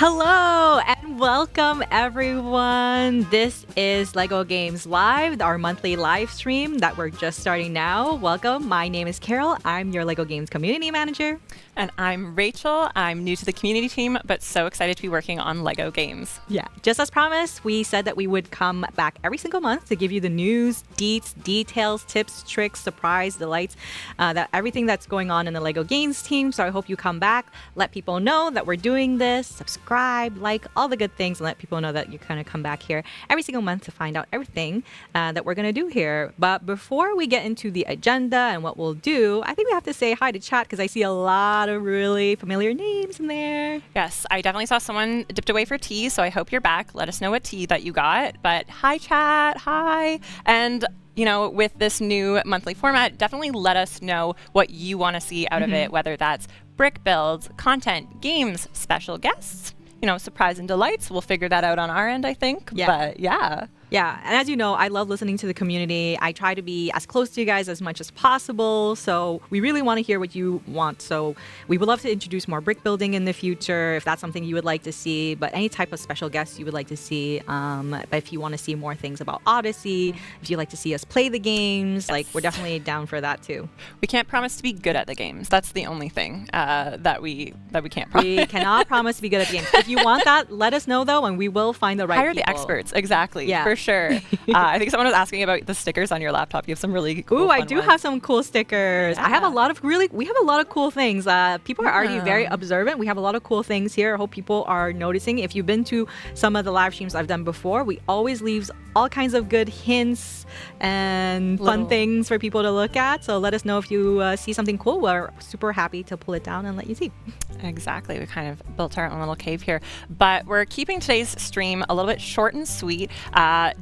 Hello and welcome everyone. This is LEGO Games Live, our monthly live stream that we're just starting now. Welcome. My name is Carol. I'm your LEGO Games Community Manager. And I'm Rachel. I'm new to the community team, but so excited to be working on LEGO games. Yeah, just as promised, we said that we would come back every single month to give you the news, deets, details, tips, tricks, surprise, delights, that everything that's going on in the LEGO Games team. So I hope you come back, let people know that we're doing this, subscribe, like, all the good things, and let people know that you kind of come back here every single month to find out everything that we're going to do here. But before we get into the agenda and what we'll do, I think we have to say hi to chat because I see a lot of really familiar names in there. Yes, I definitely saw someone dipped away for tea, so I hope you're back. Let us know what tea that you got. But hi, chat. Hi. And you know, with this new monthly format, definitely let us know what you want to see out of it, whether that's brick builds, content, games, special guests, you know, surprise and delights. We'll figure that out on our end, I think. Yeah. But yeah. Yeah, and as you know, I love listening to the community. I try to be as close to you guys as much as possible. So we really want to hear what you want. So we would love to introduce more brick building in the future if that's something you would like to see. But any type of special guests you would like to see. But if you want to see more things about Odyssey, if you'd like to see us play the games, Yes. like we're definitely down for that too. We can't promise to be good at the games. That's the only thing that we can't promise. We cannot promise to be good at the games. If you want that, let us know though, and we will find the right Hire people. the experts. Exactly. Yeah. For sure. I think someone was asking about the stickers on your laptop. You have some really cool Ooh, I fun do ones. have some cool stickers. I have a Yeah. lot of we have a lot of cool things. People are already very observant. We have a lot of cool things here. I hope people are noticing. If you've been to some of the live streams I've done before, we always leave all kinds of good hints and fun things for people to look at. So let us know if you see something cool. We're super happy to pull it down and let you see. Exactly. We kind of built our own little cave here. But we're keeping today's stream a little bit short and sweet.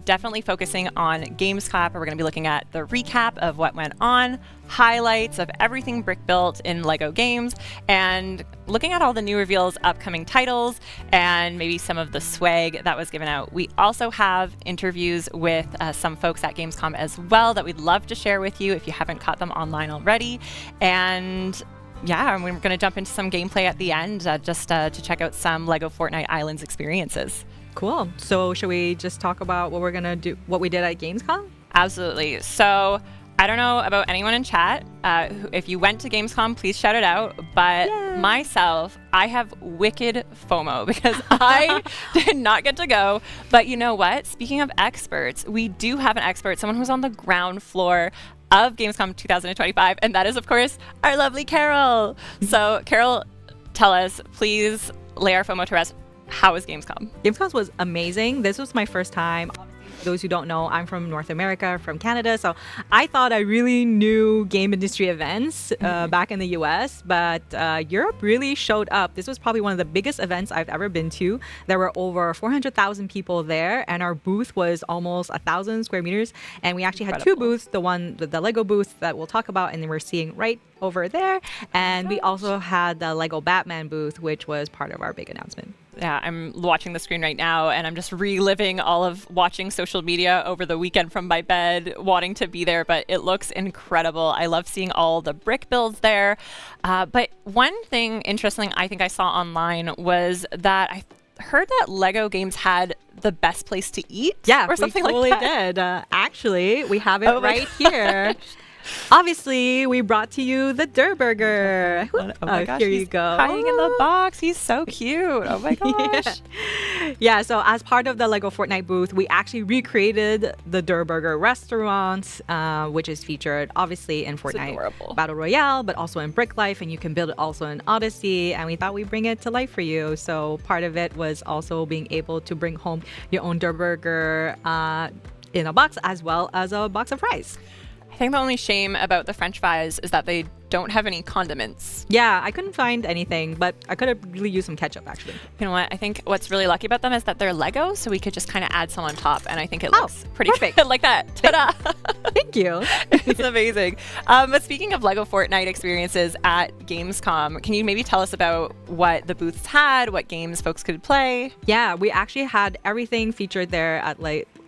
Definitely focusing on Gamescom. We're going to be looking at the recap of what went on, highlights of everything brick built in LEGO games, and looking at all the new reveals, upcoming titles, and maybe some of the swag that was given out. We also have interviews with some folks at Gamescom as well that we'd love to share with you if you haven't caught them online already. And yeah, and we're going to jump into some gameplay at the end just to check out some LEGO Fortnite Islands experiences. Cool. So should we just talk about what we're going to do, what we did at Gamescom? Absolutely. So I don't know about anyone in chat. If you went to Gamescom, please shout it out. But myself, I have wicked FOMO because I did not get to go. But you know what? Speaking of experts, we do have an expert, someone who's on the ground floor of Gamescom 2025, and that is, of course, our lovely Carol. So, Carol, tell us, please lay our FOMO to rest. How was Gamescom? Gamescom was amazing. This was my first time. Those who don't know, I'm from North America, from Canada, so I thought I really knew game industry events back in the US, but Europe really showed up. This was probably one of the biggest events I've ever been to. There were over 400,000 people there, and our booth was almost 1,000 square meters, and we actually had two booths, the LEGO booth that we'll talk about, and then we're seeing right over there, and we also had the LEGO Batman booth, which was part of our big announcement. Yeah, I'm watching the screen right now, and I'm just reliving all of watching social media over the weekend from my bed, wanting to be there, but it looks incredible. I love seeing all the brick builds there. But one thing interesting I think I saw online was that I heard that LEGO Games had the best place to eat. Yeah, or something we totally like that. did. Actually, we have it right here. Obviously, we brought to you the Durr Burger. Oh my gosh, here he's you go. hiding in the box. He's so cute. Oh my gosh. Yeah, so as part of the LEGO Fortnite booth, we actually recreated the Durr Burger restaurant, which is featured obviously in Fortnite Battle Royale, but also in Brick Life, and you can build it also in Odyssey, and we thought we'd bring it to life for you. So part of it was also being able to bring home your own Durr Burger in a box, as well as a box of fries. I think the only shame about the French fries is that they don't have any condiments. Yeah, I couldn't find anything, but I could have really used some ketchup, actually. You know what? I think what's really lucky about them is that they're Lego, so we could just kind of add some on top, and I think it looks pretty perfect. good like that. Ta-da! Thank you. It's amazing. But speaking of Lego Fortnite experiences at Gamescom, can you maybe tell us about what the booths had, what games folks could play? Yeah, we actually had everything featured there at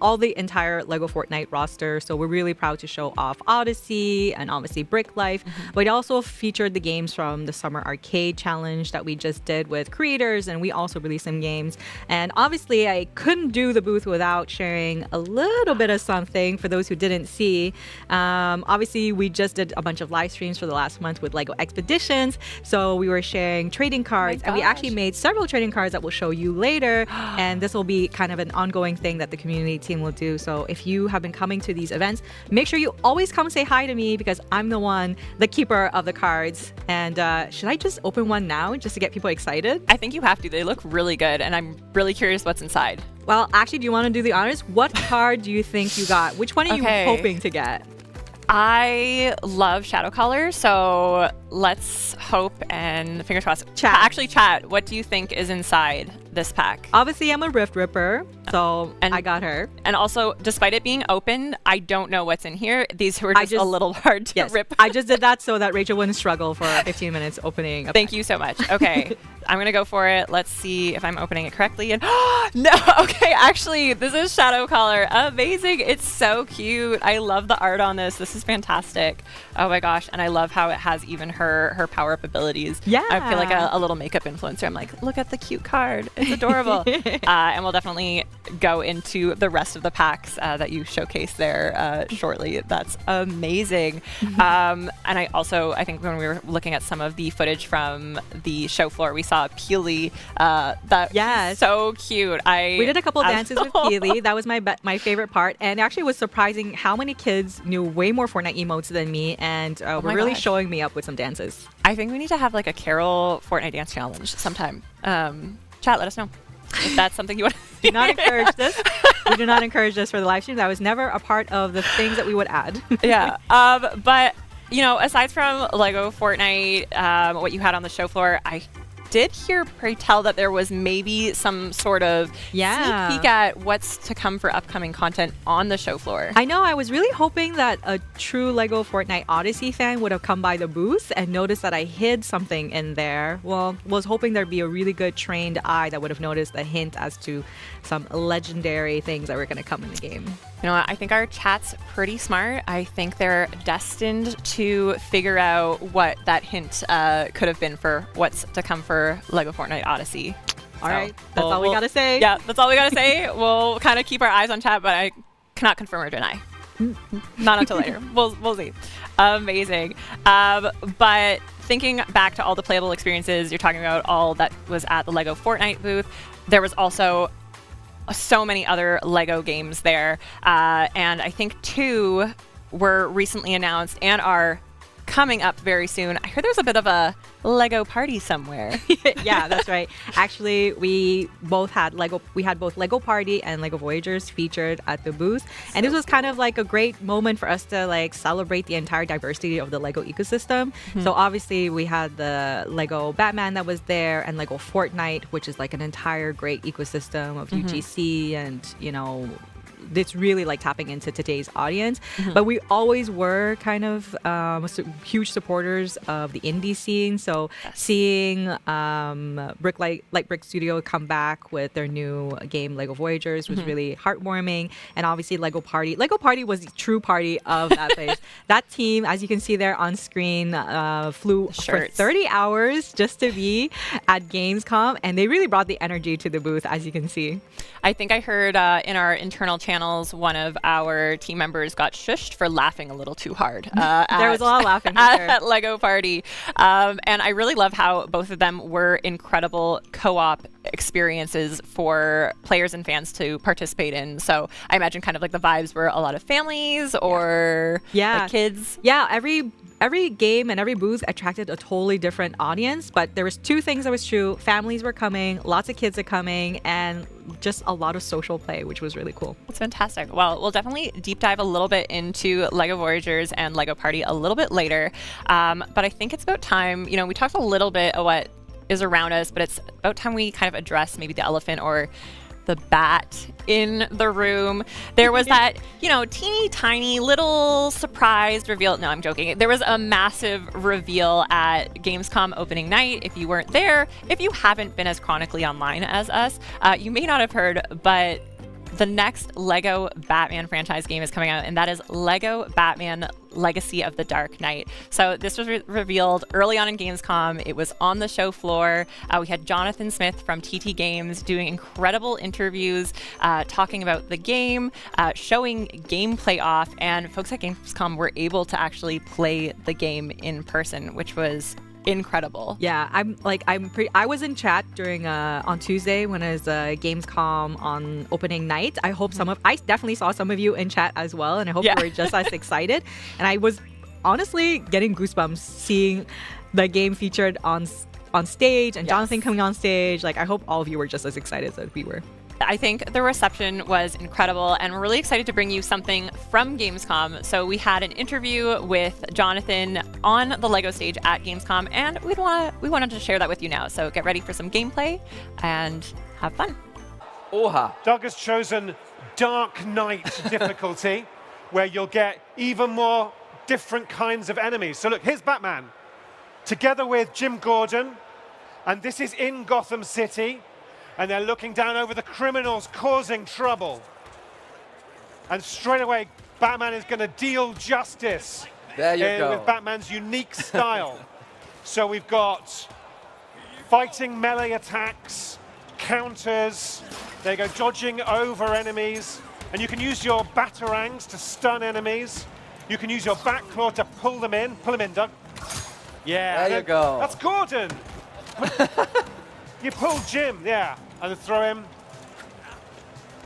all the entire LEGO Fortnite roster. So we're really proud to show off Odyssey and obviously Brick Life. But we also featured the games from the Summer Arcade Challenge that we just did with creators, and we also released some games. And obviously, I couldn't do the booth without sharing a little bit of something for those who didn't see. Obviously, we just did a bunch of live streams for the last month with LEGO Expeditions, so we were sharing trading cards, and we actually made several trading cards that we'll show you later. And this will be kind of an ongoing thing that the community team will do. So if you have been coming to these events, make sure you always come say hi to me, because I'm the keeper of the cards. And should I just open one now just to get people excited? I think you have to. They look really good, and I'm really curious what's inside. Well, actually, do you want to do the honors? What card do you think you got? Which one are you hoping to get? I love Shadow Color, so let's hope and fingers crossed. Chat, what do you think is inside this pack? Obviously, I'm a Rift Ripper, so I got her. And also, despite it being open, I don't know what's in here. These were just a little hard to rip. I just did that so that Rachel wouldn't struggle for 15 minutes opening. Thank you so much. Okay, I'm going to go for it. Let's see if I'm opening it correctly. And no, okay, actually, this is Shadow Color. Amazing. It's so cute. I love the art on this. This is fantastic. Oh my gosh. And I love how it has even her power-up abilities. Yeah. I feel like a little makeup influencer. I'm like, look at the cute card. It's adorable. And we'll definitely go into the rest of the packs that you showcase there shortly. That's amazing. And I think when we were looking at some of the footage from the show floor, we saw Peely. That so cute. We did a couple dances with Peely. That was my favorite part. And actually, it was surprising how many kids knew way more Fortnite emotes than me, and were really showing me up with some dances. I think we need to have like a Carol Fortnite dance challenge sometime. Chat, let us know if that's something you want to do. Not encourage this. We do not encourage this for the live stream. That was never a part of the things that we would add. Yeah. But, aside from LEGO Fortnite, what you had on the show floor, I did hear, pray tell, that there was maybe some sort of sneak peek at what's to come for upcoming content on the show floor. I know. I was really hoping that a true LEGO Fortnite Odyssey fan would have come by the booth and noticed that I hid something in there. Well, was hoping there'd be a really good trained eye that would have noticed a hint as to some legendary things that were going to come in the game. You know what? I think our chat's pretty smart. I think they're destined to figure out what that hint could have been for what's to come for LEGO Fortnite Odyssey. All right. That's all we got to say. Yeah, that's all we got to say. We'll kind of keep our eyes on chat, but I cannot confirm or deny. Not until later. We'll see. Amazing. But thinking back to all the playable experiences, you're talking about all that was at the LEGO Fortnite booth. There was also so many other LEGO games there. And I think 2 were recently announced and are coming up very soon. I heard there's a bit of a LEGO party somewhere. Yeah, that's right. Actually, we had both LEGO Party and LEGO Voyagers featured at the booth. And this was kind of like a great moment for us to like celebrate the entire diversity of the LEGO ecosystem. So obviously we had the LEGO Batman that was there, and LEGO Fortnite, which is like an entire great ecosystem of UGC, and it's really like tapping into today's audience. But we always were kind of huge supporters of the indie scene. So seeing Brick Studio come back with their new game LEGO Voyagers was really heartwarming. And obviously LEGO Party was the true party of that place. That team, as you can see there on screen, flew for 30 hours just to be at Gamescom, and they really brought the energy to the booth, as you can see. I think I heard in our internal channels, one of our team members got shushed for laughing a little too hard. There was a lot of laughing at LEGO Party. And I really love how both of them were incredible co-op experiences for players and fans to participate in. So I imagine kind of like the vibes were a lot of families or like kids. Yeah, every game and every booth attracted a totally different audience, but there was 2 things that was true. Families were coming, lots of kids are coming, and just a lot of social play, which was really cool. That's fantastic. Well, we'll definitely deep dive a little bit into LEGO Voyagers and LEGO Party a little bit later. But I think it's about time, we talked a little bit of what is around us, but it's about time we kind of address maybe the elephant or the bat in the room. There was that, teeny tiny little surprise reveal. No, I'm joking. There was a massive reveal at Gamescom opening night. If you weren't there, if you haven't been as chronically online as us, you may not have heard, but The next LEGO Batman franchise game is coming out, and that is LEGO Batman Legacy of the Dark Knight. So this was revealed early on in Gamescom. It was on the show floor. We had Jonathan Smith from TT Games doing incredible interviews, talking about the game, showing gameplay off, and folks at Gamescom were able to actually play the game in person, which was incredible. Yeah, I was in chat during on Tuesday when it was Gamescom on opening night. I hope I definitely saw some of you in chat as well, and I hope you were just as excited. And I was honestly getting goosebumps seeing the game featured on stage and Jonathan coming on stage. Like, I hope all of you were just as excited as we were. I think the reception was incredible, and we're really excited to bring you something from Gamescom. So we had an interview with Jonathan on the LEGO stage at Gamescom, and we wanted to share that with you now. So get ready for some gameplay and have fun. Oha. Doug has chosen Dark Knight difficulty, where you'll get even more different kinds of enemies. So look, here's Batman, together with Jim Gordon, and this is in Gotham City. And they're looking down over the criminals causing trouble. And straight away, Batman is going to deal justice. There you go. With Batman's unique style. So we've got fighting melee attacks, counters. There you go, dodging over enemies. And you can use your batarangs to stun enemies. You can use your back claw to pull them in. Pull them in, Doug. Yeah. There you go. That's Gordon. You pull Jim, yeah, and then throw him.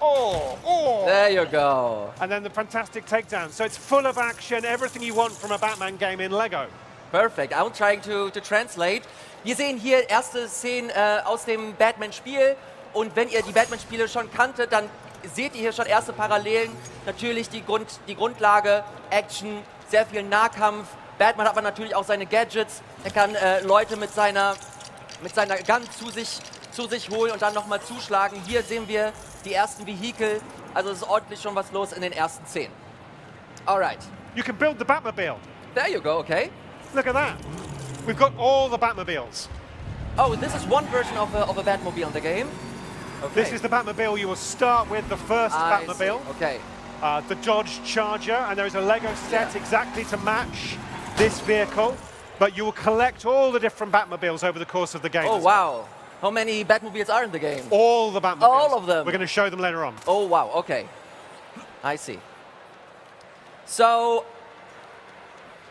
Oh. There you go. And then the fantastic takedown. So it's full of action, everything you want from a Batman game in Lego. Perfect. I'm trying to translate. Wir sehen hier erste Szenen aus dem Batman-Spiel. Und wenn ihr die Batman-Spiele schon kanntet, dann seht ihr hier schon erste Parallelen. Natürlich die Grundlage, Action, sehr viel Nahkampf. Batman hat aber natürlich auch seine Gadgets. Er kann Leute mit seiner Gun zu sich holen und dann nochmal zuschlagen. Hier sehen wir die ersten Vehikel. Also es ist ordentlich schon was los in den ersten Szenen. Alright. You can build the Batmobile. There you go, okay. Look at that. We've got all the Batmobiles. Oh, this is one version of a Batmobile in the game. Okay. This is the Batmobile. You will start with the first Batmobile. Okay. The Dodge Charger, and there is a Lego set exactly to match this vehicle. But you will collect all the different Batmobiles over the course of the game. Oh, wow. How many Batmobiles are in the game? All the Batmobiles. All of them. We're going to show them later on. Oh, wow. Okay. I see. So,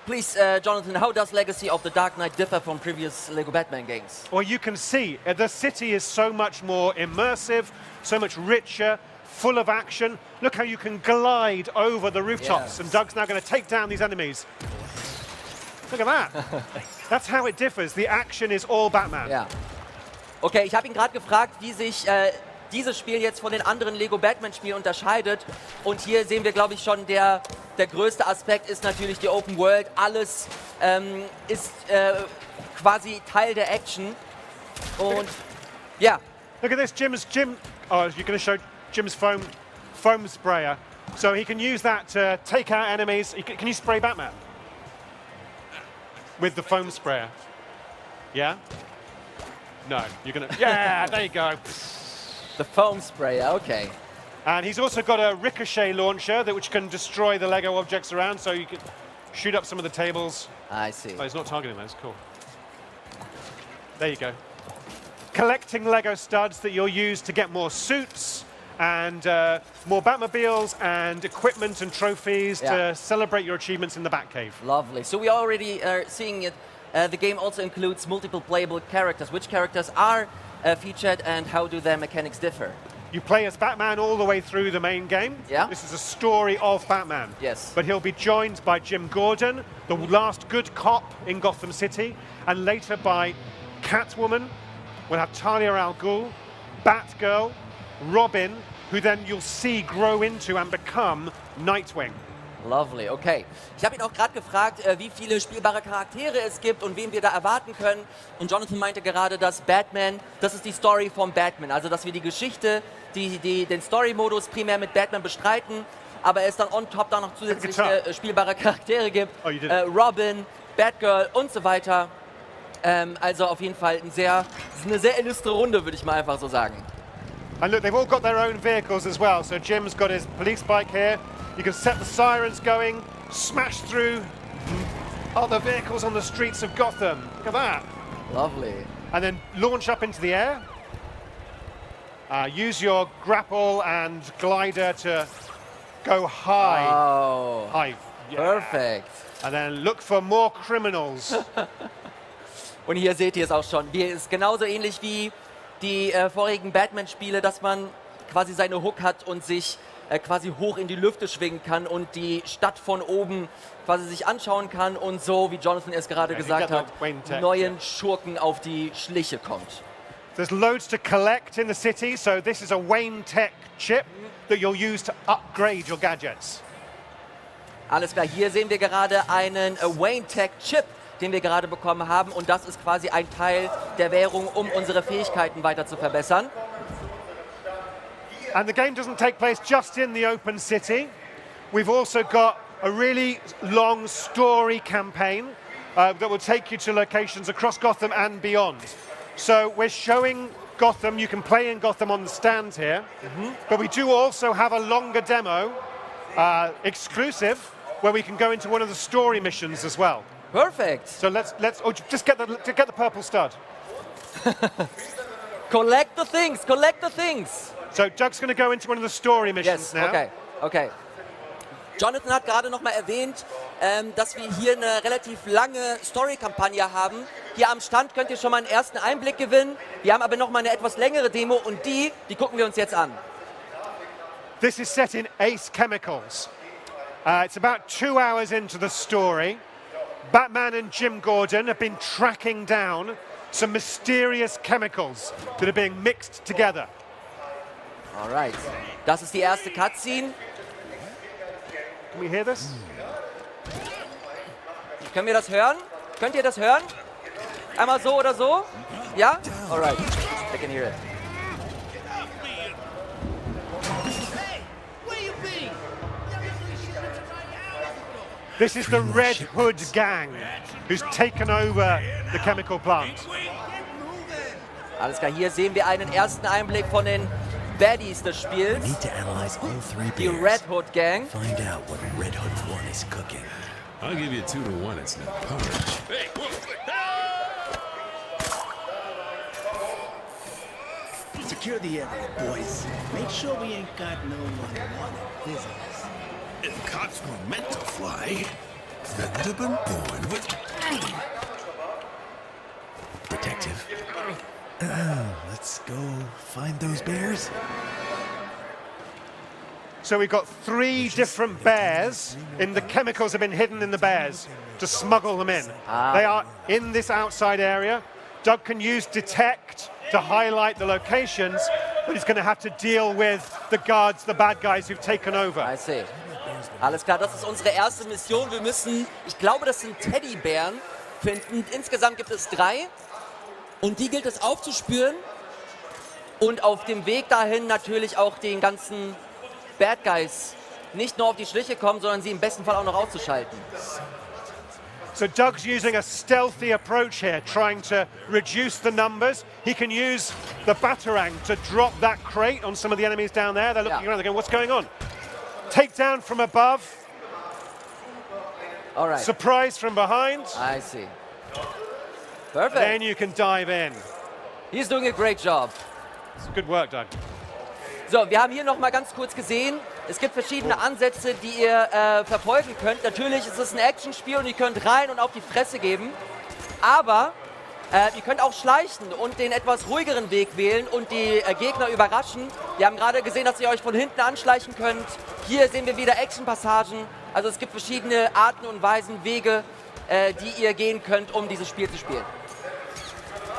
please, Jonathan, how does Legacy of the Dark Knight differ from previous LEGO Batman games? Well, you can see the city is so much more immersive, so much richer, full of action. Look how you can glide over the rooftops. Yes. And Doug's now going to take down these enemies. Look at that. That's how it differs. The action is all Batman. Ja. Okay, ich habe ihn gerade gefragt, wie sich dieses Spiel jetzt von den anderen Lego Batman-Spielen unterscheidet. Und hier sehen wir, glaube ich, schon, der größte Aspekt ist natürlich die Open World. Alles ist quasi Teil der Action. Und ja. Look at this, Jim. Oh, you're going to show Jim's foam sprayer. So he can use that to take out enemies. Can you spray Batman? With the foam sprayer. Yeah? No, you're going to... Yeah, there you go. The foam sprayer, okay. And he's also got a ricochet launcher which can destroy the Lego objects around, so you can shoot up some of the tables. I see. Oh, he's not targeting those, cool. There you go. Collecting Lego studs that you'll use to get more suits and more Batmobiles and equipment and trophies to celebrate your achievements in the Batcave. Lovely. So we already are seeing it. The game also includes multiple playable characters. Which characters are featured and how do their mechanics differ? You play as Batman all the way through the main game. Yeah. This is a story of Batman. Yes. But he'll be joined by Jim Gordon, the last good cop in Gotham City, and later by Catwoman. We'll have Talia al Ghul, Batgirl, Robin, who then you'll see grow into and become Nightwing. Lovely, okay. Ich habe ihn auch gerade gefragt, wie viele spielbare Charaktere es gibt und wen wir da erwarten können. Und Jonathan meinte gerade, dass Batman, das ist die Story von Batman. Also, dass wir die Geschichte, den Story-Modus primär mit Batman bestreiten, aber es dann on top da noch zusätzliche spielbare Charaktere gibt. Oh, Robin, Batgirl und so weiter. Also auf jeden Fall eine sehr illustre Runde, würde ich mal einfach so sagen. And look, they've all got their own vehicles as well. So Jim's got his police bike here. You can set the sirens going, smash through other vehicles on the streets of Gotham. Look at that. Lovely. And then launch up into the air. Use your grapple and glider to go high. Oh, High. Yeah. perfekt. And then look for more criminals. Und hier seht ihr es auch schon. Hier ist genauso ähnlich wie die vorigen Batman-Spiele, dass man quasi seine Hook hat und sich quasi hoch in die Lüfte schwingen kann und die Stadt von oben quasi sich anschauen kann und so, wie Jonathan es gerade gesagt hat, neuen Schurken auf die Schliche kommt. There's loads to collect in the city, so this is a Wayne Tech chip that you'll use to upgrade your gadgets. Alles klar, hier sehen wir gerade einen Wayne Tech Chip, den wir gerade bekommen haben und das ist quasi ein Teil der Währung, um unsere Fähigkeiten weiter zu verbessern. And the game doesn't take place just in the open city. We've also got a really long story campaign that will take you to locations across Gotham and beyond. So we're showing Gotham, you can play in Gotham on the stand here, but we do also have a longer demo, exclusive, where we can go into one of the story missions as well. Perfect. So let's just get the purple stud. Collect the things, collect the things. So Doug's going to go into one of the story missions Yes, now. okay. Jonathan hat gerade noch mal erwähnt, dass wir hier eine relativ lange Story-Kampagne haben. Hier am Stand könnt ihr schon mal einen ersten Einblick gewinnen. Wir haben aber noch mal eine etwas längere Demo und die gucken wir uns jetzt an. This is set in Ace Chemicals. It's about 2 hours into the story. Batman and Jim Gordon have been tracking down some mysterious chemicals that are being mixed together. Alright, das ist die erste Cutscene. Can we hear this? Können wir das hören? Könnt ihr das hören? Einmal so oder so? Ja? Alright, I can hear it. This is the Red Hood gang who's taken over the chemical plant. Alles klar, hier sehen wir einen ersten Einblick von den Baddies des Spiels. Need to analyze all three Die bears. Red Hood Gang. Find out what Red Hood's one is cooking. I'll give you 2-1. It's not porridge. Hey, Secure the area, boys. Make sure we ain't got no unwanted visitors. if cops were meant to fly, then they'd have been born with. Detective. Let's go find those bears. So we've got 3 different bears, the chemicals have been hidden in the bears to smuggle them in. They are in this outside area. Doug can use detect to highlight the locations, but he's going to have to deal with the guards, the bad guys who've taken over. I see. Alles klar, das ist unsere erste Mission. Wir müssen, ich glaube, das sind Teddybären finden. Insgesamt gibt es 3 und die gilt es aufzuspüren und auf dem Weg dahin natürlich auch den ganzen Bad Guys nicht nur auf die Schliche kommen, sondern sie im besten Fall auch noch auszuschalten. So Doug's using a stealthy approach here, trying to reduce the numbers. He can use the Batarang to drop that crate on some of the enemies down there. They're looking around, they're going, what's going on? Takedown from above. All right. Surprise from behind. I see. Perfect. Then you can dive in. He's doing a great job. Good work, Doug. So, wir haben hier noch mal ganz kurz gesehen, es gibt verschiedene Ansätze, die ihr verfolgen könnt. Natürlich ist es ein Actionspiel und ihr könnt rein und auf die Fresse geben. Aber ihr könnt auch schleichen und den etwas ruhigeren Weg wählen und die Gegner überraschen. Wir haben gerade gesehen, dass ihr euch von hinten anschleichen könnt. Hier sehen wir wieder Action-Passagen. Also es gibt verschiedene Arten und Weisen, Wege, die ihr gehen könnt, um dieses Spiel zu spielen.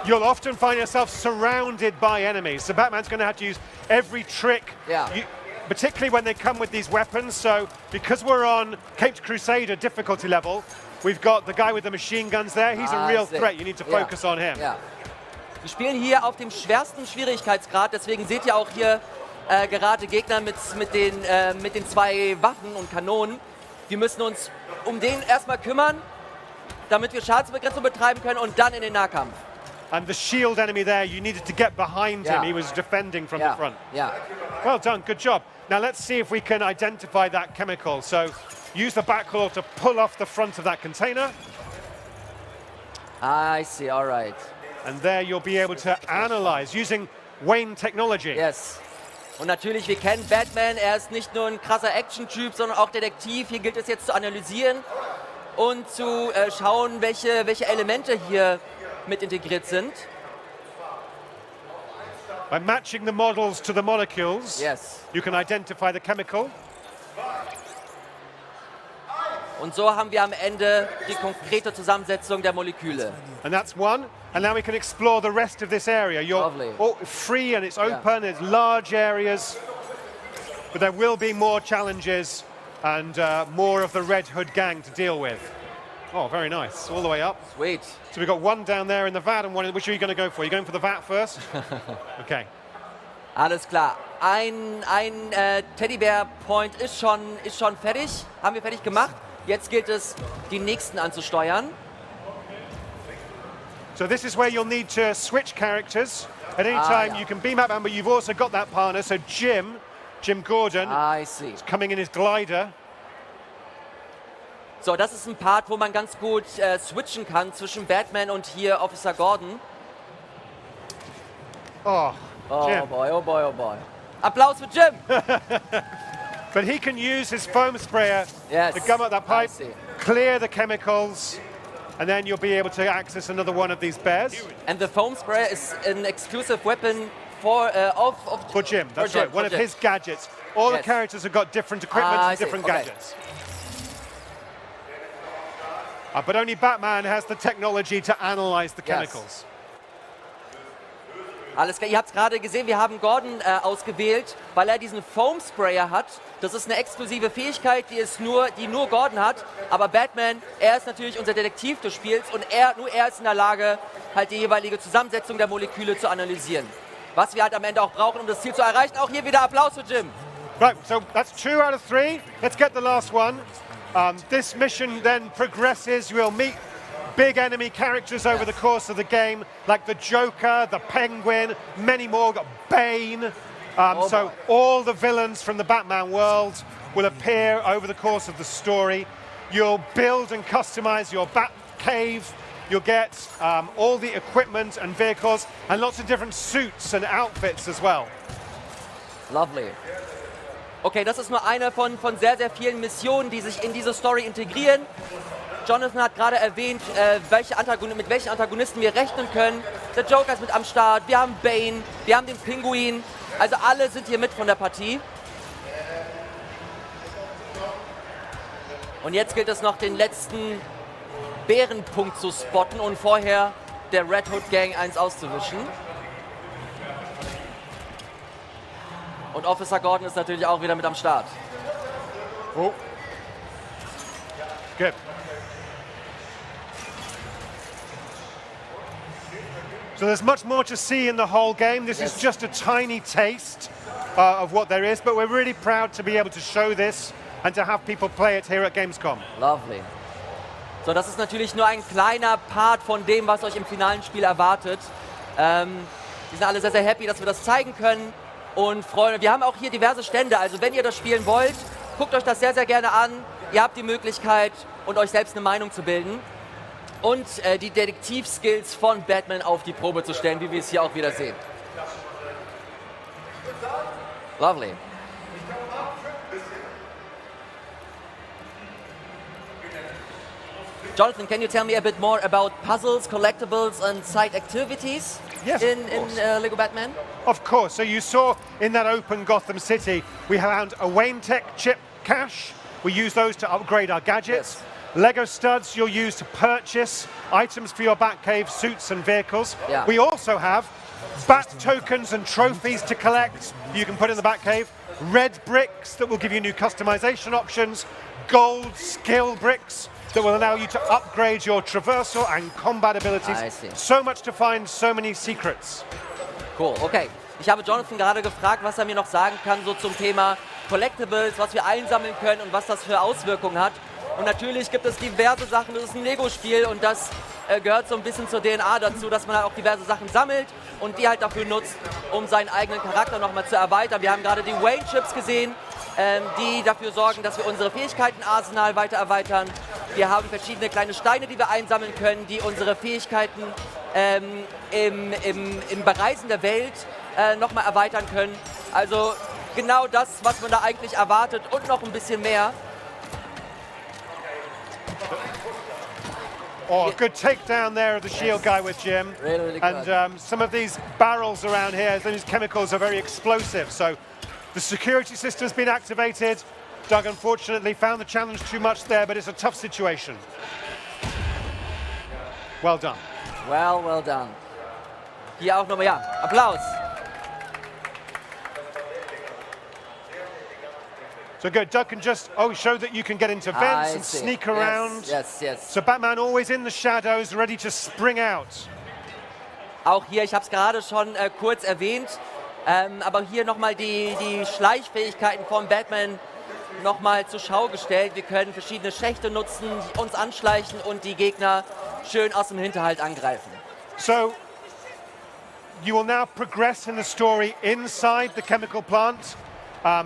You'll often find yourself surrounded by enemies. So Batman's going to have to use every trick, particularly when they come with these weapons. So because we're on Caped Crusader difficulty level, we've got the guy with the machine guns there. He's a real threat. You need to focus on him. Ja. Wir spielen hier auf dem schwersten Schwierigkeitsgrad. Deswegen seht ihr auch hier gerade Gegner mit den 2 Waffen und Kanonen. Wir müssen uns um den erstmal kümmern, damit wir Schadensbegrenzung betreiben können und dann in den Nahkampf. And the shield enemy there, you needed to get behind him. Ja. He was defending from the Ja, front. ja. Well done, good job. Now let's see if we can identify that chemical. So use the backclaw to pull off the front of that container. I see, all right. And there you'll be able to analyze using Wayne technology. Yes. Und natürlich, wir kennen Batman, er ist nicht nur ein krasser Action-Typ, sondern auch Detektiv. Hier gilt es jetzt zu analysieren und zu schauen, welche Elemente hier mit integriert sind. By matching the models to the molecules, Yes. you can identify the chemical. Und so haben wir am Ende die konkrete Zusammensetzung der Moleküle. And that's one. And now we can explore the rest of this area. You're Lovely. all free and it's open, there's large areas. But there will be more challenges and more of the Red Hood gang to deal with. Oh, very nice. All the way up. Sweet. So we've got one down there in the vat and one in, which are you going to go for? Are you going for the vat first? Okay. Alles klar. Ein Teddybär-Point ist schon fertig. Haben wir fertig gemacht. Jetzt gilt es, die nächsten anzusteuern. So this is where you'll need to switch characters. At any time ja. you can be Batman, but you've also got that partner. So Jim Gordon, I see. coming in his glider. So, das ist ein Part, wo man ganz gut switchen kann zwischen Batman und hier Officer Gordon. Oh, Oh Jim. boy, oh boy, oh boy. Applaus für Jim! But he can use his foam sprayer Yes, to gum up that I pipe, see. clear the chemicals, and then you'll be able to access another one of these bears. And the foam sprayer is an exclusive weapon for For Jim, that's Jim, right, one for of Jim. his gadgets. All the Yes. characters have got different equipment I and see, different okay. gadgets. But only Batman has the technology to analyze the Yes. chemicals. Alles klar, ihr habt es gerade gesehen, wir haben Gordon ausgewählt, weil er diesen Foam Sprayer hat. Das ist eine exklusive Fähigkeit, die nur Gordon hat. Aber Batman, er ist natürlich unser Detektiv des Spiels und nur er ist in der Lage, halt die jeweilige Zusammensetzung der Moleküle zu analysieren. Was wir halt am Ende auch brauchen, um das Ziel zu erreichen. Auch hier wieder Applaus für Jim. Right, so that's 2 out of 3. Let's get the last one. This mission then progresses. We'll meet big enemy characters over the course of the game, like the Joker, the Penguin, many more. We've got Bane. So boy. all the villains from the Batman world will appear over the course of the story. You'll build and customize your Bat Cave. You'll get all the equipment and vehicles and lots of different suits and outfits as well. Lovely. Okay, das ist nur eine von sehr, sehr vielen Missionen, die sich in diese Story integrieren. Jonathan hat gerade erwähnt, mit welchen Antagonisten wir rechnen können. Der Joker ist mit am Start, wir haben Bane, wir haben den Pinguin. Also alle sind hier mit von der Partie. Und jetzt gilt es noch, den letzten Bärenpunkt zu spotten und vorher der Red Hood Gang eins auszuwischen. Und Officer Gordon ist natürlich auch wieder mit am Start. Oh. Good. So there's much more to see in the whole game. This is just a tiny taste of what there is, but we're really proud to be able to show this and to have people play it here at Gamescom. Lovely. So, das ist natürlich nur ein kleiner Part von dem, was euch im finalen Spiel erwartet. Wir sind alle sehr, sehr happy, dass wir das zeigen können und freuen. Wir haben auch hier diverse Stände, also wenn ihr das spielen wollt, guckt euch das sehr, sehr gerne an. Ihr habt die Möglichkeit, und euch selbst eine Meinung zu bilden und die Detektiv-Skills von Batman auf die Probe zu stellen, wie wir es hier auch wieder sehen. Lovely. Jonathan, can you tell me a bit more about puzzles, collectibles, and side activities Yes, in of course. LEGO Batman? Of course, so you saw in that open Gotham City, we found a Wayne Tech chip cache. We use those to upgrade our gadgets. Yes. Lego studs you'll use to purchase items for your Batcave, suits and vehicles. Yeah. We also have Bat tokens and trophies to collect you can put in the Batcave. Red bricks that will give you new customization options. Gold skill bricks that will allow you to upgrade your traversal and combat abilities. I see. So much to find, so many secrets. Cool, okay. Ich habe Jonathan gerade gefragt, was er mir noch sagen kann so zum Thema Collectibles, was wir einsammeln können und was das für Auswirkungen hat. Und natürlich gibt es diverse Sachen, das ist ein Lego-Spiel und das gehört so ein bisschen zur DNA dazu, dass man halt auch diverse Sachen sammelt und die halt dafür nutzt, um seinen eigenen Charakter nochmal zu erweitern. Wir haben gerade die Wayne-Chips gesehen, die dafür sorgen, dass wir unsere Fähigkeitenarsenal weiter erweitern. Wir haben verschiedene kleine Steine, die wir einsammeln können, die unsere Fähigkeiten im Bereisen der Welt nochmal erweitern können. Also genau das, was man da eigentlich erwartet und noch ein bisschen mehr. Oh, good takedown there of the shield guy with Jim. Really good. And some of these barrels around here, these chemicals are very explosive. So the security system's been activated. Doug unfortunately found the challenge too much there, but it's a tough situation. Well done. Well done. Hier auch nochmal, ja, Applaus. So good. Doug can just show that you can get into vents I and see. sneak around. Yes. So Batman always in the shadows, ready to spring out. Auch hier, ich habe es gerade schon kurz erwähnt, aber hier nochmal die Schleichfähigkeiten von Batman nochmal zur Schau gestellt. Wir können verschiedene Schächte nutzen, uns anschleichen und die Gegner schön aus dem Hinterhalt angreifen. So you will now progress in the story inside the chemical plant.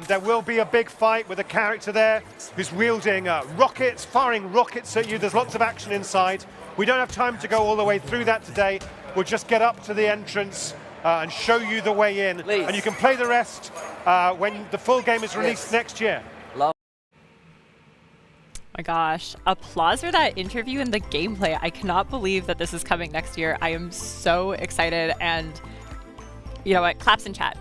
There will be a big fight with a character there who's wielding rockets, firing rockets at you. There's lots of action inside. We don't have time to go all the way through that today. We'll just get up to the entrance and show you the way in. Please. And you can play the rest when the full game is released next year. My gosh, applause for that interview and the gameplay. I cannot believe that this is coming next year. I am so excited, and you know what? Claps in chat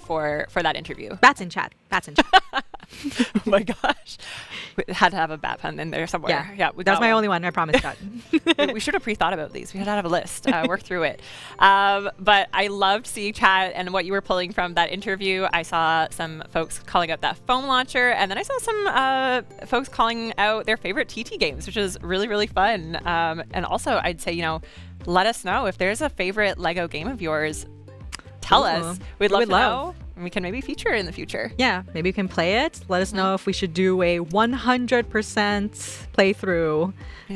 for that interview. Bats in chat. Oh my gosh. We had to have a bat pun in there somewhere. Yeah, we That's got my one. only one, I promise that. We should have pre-thought about these. We had to have a list, work through it. But I loved seeing chat and what you were pulling from that interview. I saw some folks calling out that foam launcher, and then I saw some folks calling out their favorite TT games, which is really, really fun. And also, I'd say, let us know if there's a favorite LEGO game of yours. Tell us. We'd love to know. And we can maybe feature it in the future. Yeah, maybe you can play it. Let us know if we should do a 100% playthrough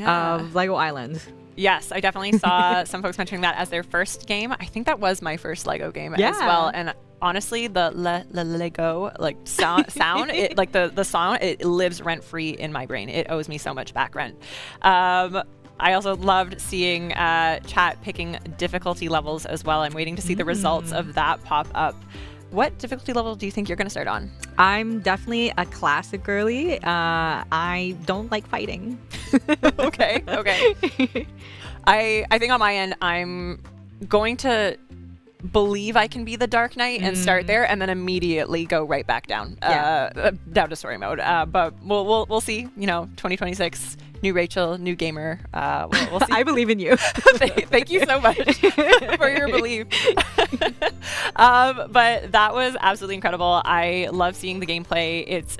of LEGO Island. Yes, I definitely saw some folks mentioning that as their first game. I think that was my first LEGO game as well. And honestly, the Lego sound, it, like the song, it lives rent free in my brain. It owes me so much back rent. I also loved seeing chat picking difficulty levels as well. I'm waiting to see the results of that pop up. What difficulty level do you think you're going to start on? I'm definitely a classic girly. I don't like fighting. Okay. I think on my end, I'm going to believe I can be the Dark Knight and start there, and then immediately go right back down, down to story mode. But we'll see. 2026. New Rachel, new gamer. We'll see. I believe in you. Thank you so much for your belief. But that was absolutely incredible. I love seeing the gameplay. It's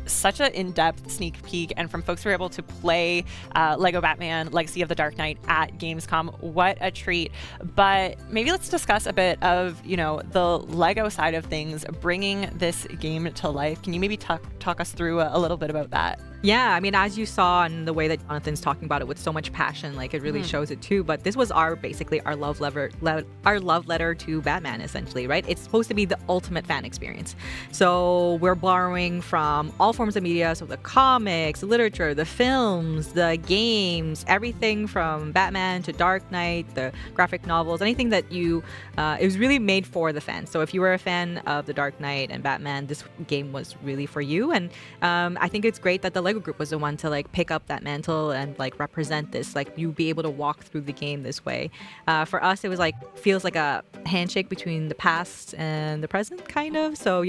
such an in-depth sneak peek, and from folks who were able to play LEGO Batman Legacy of the Dark Knight at Gamescom, what a treat. But maybe let's discuss a bit of the LEGO side of things, bringing this game to life. Can you maybe talk us through a little bit about that? Yeah, I mean, as you saw in the way that Jonathan's talking about it with so much passion, like it really shows it too. But this was basically our love letter to Batman, essentially, right? It's supposed to be the ultimate fan experience. So we're borrowing from all forms of media, so the comics, the literature, the films, the games, everything from Batman to Dark Knight, the graphic novels, anything that it was really made for the fans. So if you were a fan of the Dark Knight and Batman, this game was really for you. And I think it's great that the LEGO Group was the one to pick up that mantle and represent this. You be able to walk through the game this way. For us, it was feels like a handshake between the past and the present, kind of. So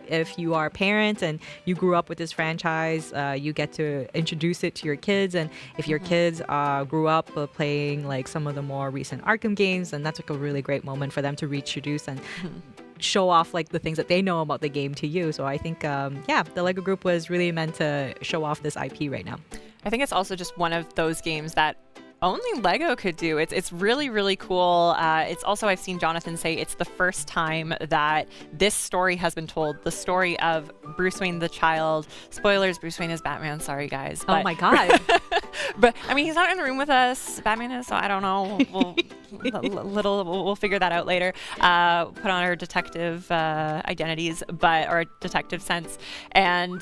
if you are a parent and you grew up with this franchise, you get to introduce it to your kids. And if your kids grew up playing some of the more recent Arkham games, then that's a really great moment for them to reintroduce and show off the things that they know about the game to you. So I think the LEGO Group was really meant to show off this IP right now. I think it's also just one of those games that only Lego could do. It's really, really cool. It's also, I've seen Jonathan say it's the first time that this story has been told, the story of Bruce Wayne the child. Spoilers, Bruce Wayne is Batman. Sorry, guys. Oh my God. But I mean, he's not in the room with us. Batman is, so I don't know. We'll figure that out later. Put on our detective identities, or detective sense, and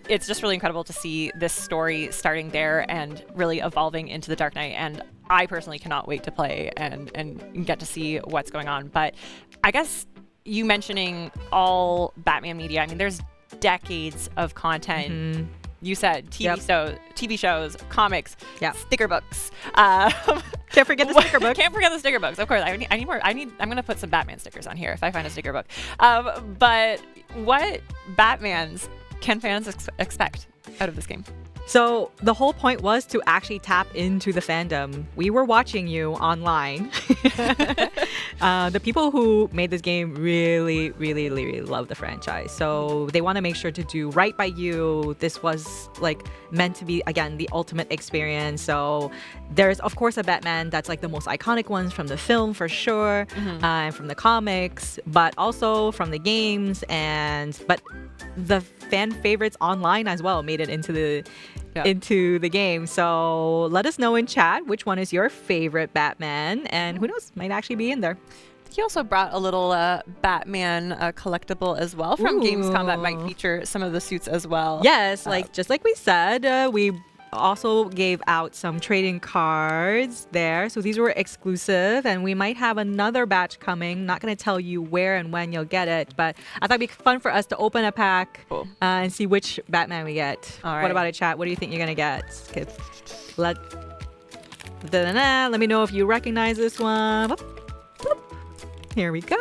it's just really incredible to see this story starting there and really evolving into the Dark Knight. And I personally cannot wait to play and get to see what's going on. But I guess you mentioning all Batman media, I mean, there's decades of content. You said TV shows, comics, sticker books. Can't forget the sticker book. Can't forget the sticker books. Of course, I need more. I'm gonna put some Batman stickers on here if I find a sticker book. But what Batmans can fans expect out of this game? So the whole point was to actually tap into the fandom. We were watching you online. The people who made this game really, really, really love the franchise. So they want to make sure to do right by you. This was like meant to be, again, the ultimate experience. So there's, of course, a Batman that's like the most iconic ones from the film for sure, and from the comics, but also from the games. But the fan favorites online as well made it into the game. So let us know in chat which one is your favorite Batman, and who knows, might actually be in there. He also brought a little Batman collectible as well from Gamescom that might feature some of the suits as well. Yes, just like we said, we also gave out some trading cards there. So these were exclusive, and we might have another batch coming. Not going to tell you where and when you'll get it, but I thought it'd be fun for us to open a pack and see which Batman we get. All right. What about it, chat? What do you think you're going to get? Okay. Let me know if you recognize this one. Here we go.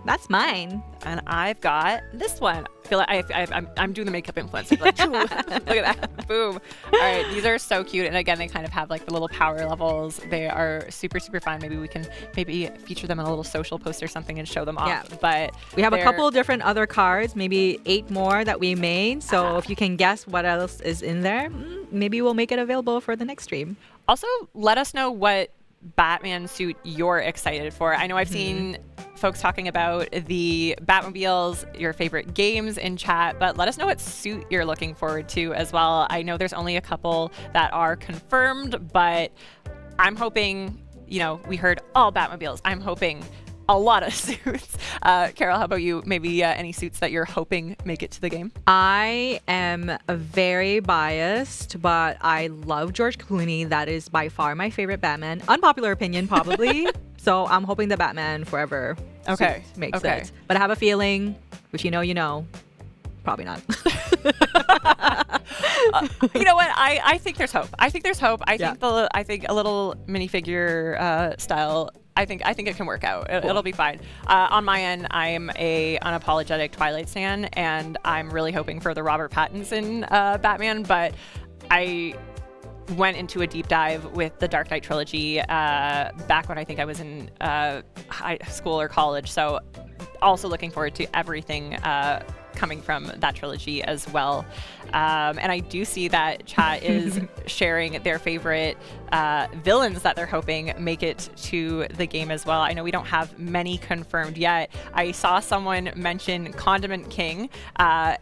That's mine. And I've got this one. I feel like I'm doing the makeup influencer. Like, look at that. Boom. All right. These are so cute. And again, they kind of have like the little power levels. They are super, super fun. Maybe we can feature them in a little social post or something and show them off. Yeah. But we have a couple of different other cards, maybe 8 more that we made. So if you can guess what else is in there, maybe we'll make it available for the next stream. Also, let us know what Batman suit you're excited for. I know I've seen folks talking about the Batmobiles, your favorite games in chat, but let us know what suit you're looking forward to as well. I know there's only a couple that are confirmed, but I'm hoping, we heard all Batmobiles. I'm hoping a lot of suits. Carol, how about you? Maybe any suits that you're hoping make it to the game? I am very biased, but I love George Clooney. That is by far my favorite Batman. Unpopular opinion, probably. So I'm hoping the Batman Forever suit makes it. But I have a feeling, which you know, probably not. You know what? I think there's hope. I think a little minifigure style. I think it can work out. It'll be fine. On my end, I'm a unapologetic Twilight stan, and I'm really hoping for the Robert Pattinson Batman. But I went into a deep dive with the Dark Knight trilogy back when I think I was in high school or college. So also looking forward to everything coming from that trilogy as well. And I do see that chat is sharing their favorite villains that they're hoping make it to the game as well. I know we don't have many confirmed yet. I saw someone mention Condiment King,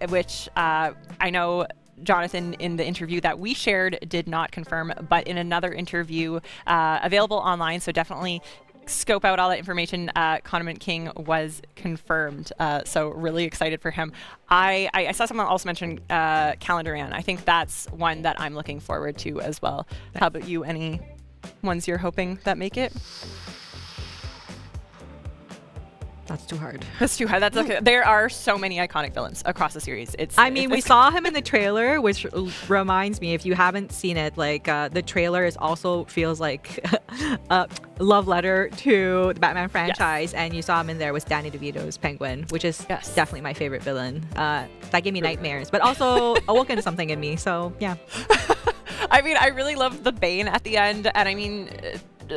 which I know Jonathan, in the interview that we shared, did not confirm, but in another interview available online, so definitely scope out all that information. Condiment King was confirmed, so really excited for him. I saw someone also mention Calendar Ann. I think that's one that I'm looking forward to as well. How about you? Any ones you're hoping that make it? That's too hard. That's too hard. That's okay. There are so many iconic villains across the series. We saw him in the trailer, which reminds me, if you haven't seen it, like the trailer is also feels like a love letter to the Batman franchise. Yes. And you saw him in there with Danny DeVito's Penguin, which is definitely my favorite villain. That gave me nightmares, but also awoken something in me. So yeah. I mean, I really loved the Bane at the end, and I mean,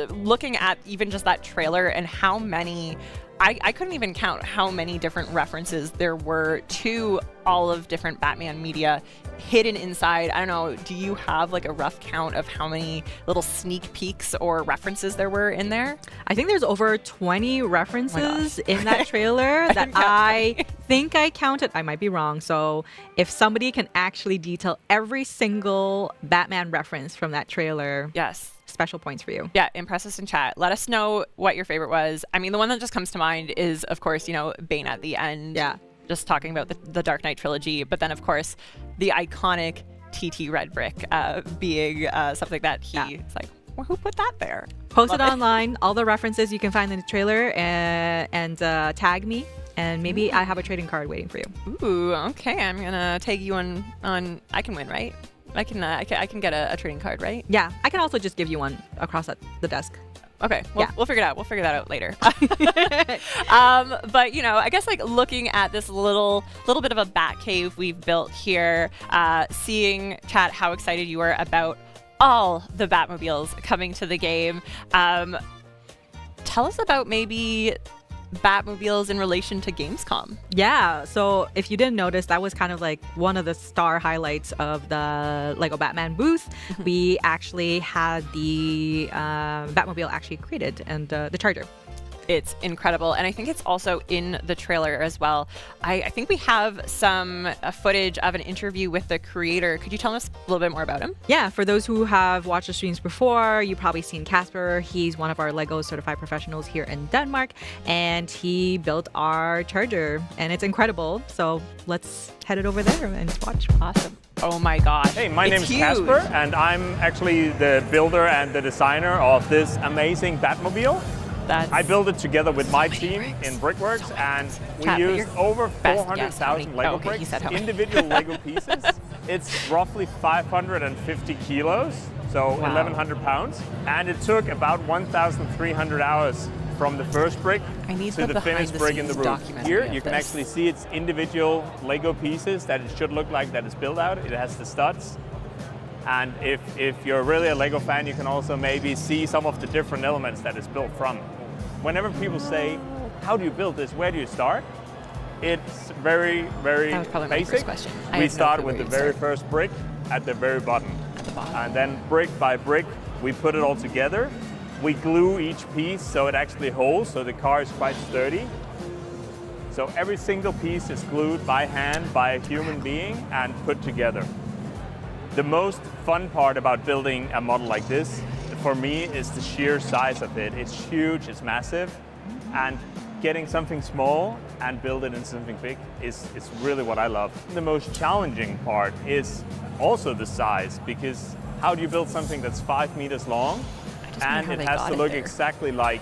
looking at even just that trailer and how many I couldn't even count how many different references there were to all of different Batman media hidden inside. I don't know, do you have like a rough count of how many little sneak peeks or references there were in there? I think there's over 20 references in that trailer that didn't count I think I counted. I might be wrong. So if somebody can actually detail every single Batman reference from that trailer, Yes. special points for you. Yeah, impress us in chat. Let us know what your favorite was. I mean, the one that just comes to mind is, of course, Bane at the end. Yeah. Just talking about the Dark Knight trilogy. But then, of course, the iconic TT Red Brick being something that he's like, well, who put that there? Post it online. All the references you can find in the trailer and tag me. And maybe I have a trading card waiting for you. Ooh, okay. I'm going to tag you on I can win, right? I can get a trading card, right? Yeah, I can also just give you one across at the desk. Okay, Yeah. we'll figure it out. We'll figure that out later. But I guess like looking at this little bit of a bat cave we've built here, seeing chat how excited you are about all the Batmobiles coming to the game. Tell us about maybe Batmobiles in relation to Gamescom. Yeah, so if you didn't notice, that was kind of like one of the star highlights of the Lego Batman booth. We actually had the Batmobile actually created and the Charger. It's incredible. And I think it's also in the trailer as well. I think we have some footage of an interview with the creator. Could you tell us a little bit more about him? Yeah, for those who have watched the streams before, you've probably seen Casper. He's one of our Lego certified professionals here in Denmark, and he built our Charger, and it's incredible. So let's head it over there and watch. Awesome. Oh my gosh. Hey, my name is huge. Casper, and I'm actually the builder and the designer of this amazing Batmobile. I built it together with my team in Brickworks, and we Chat, used over best guess how 400,000 many- Lego okay, he bricks, said how many. individual Lego pieces. It's roughly 550 kilos, so 1,100 pounds, and it took about 1,300 hours from the first brick I need to the the finished brick in the behind-the-scenes roof. documentary Here of you can this. actually see its individual Lego pieces that it should look like that it's built out. It has the studs. And if you're really a Lego fan, you can also maybe see some of the different elements that it's built from. Whenever people say, how do you build this? Where do you start? It's very, very That was probably my basic. first question. I We have no start clue with the where you very start. first brick at the very bottom. At the bottom. And then brick by brick, we put it all together. We glue each piece so it actually holds, so the car is quite sturdy. So every single piece is glued by hand by a human being and put together. The most fun part about building a model like this, for me, is the sheer size of it. It's huge, it's massive, and getting something small and build it into something big is really what I love. The most challenging part is also the size, because how do you build something that's 5 meters long and it has to look exactly like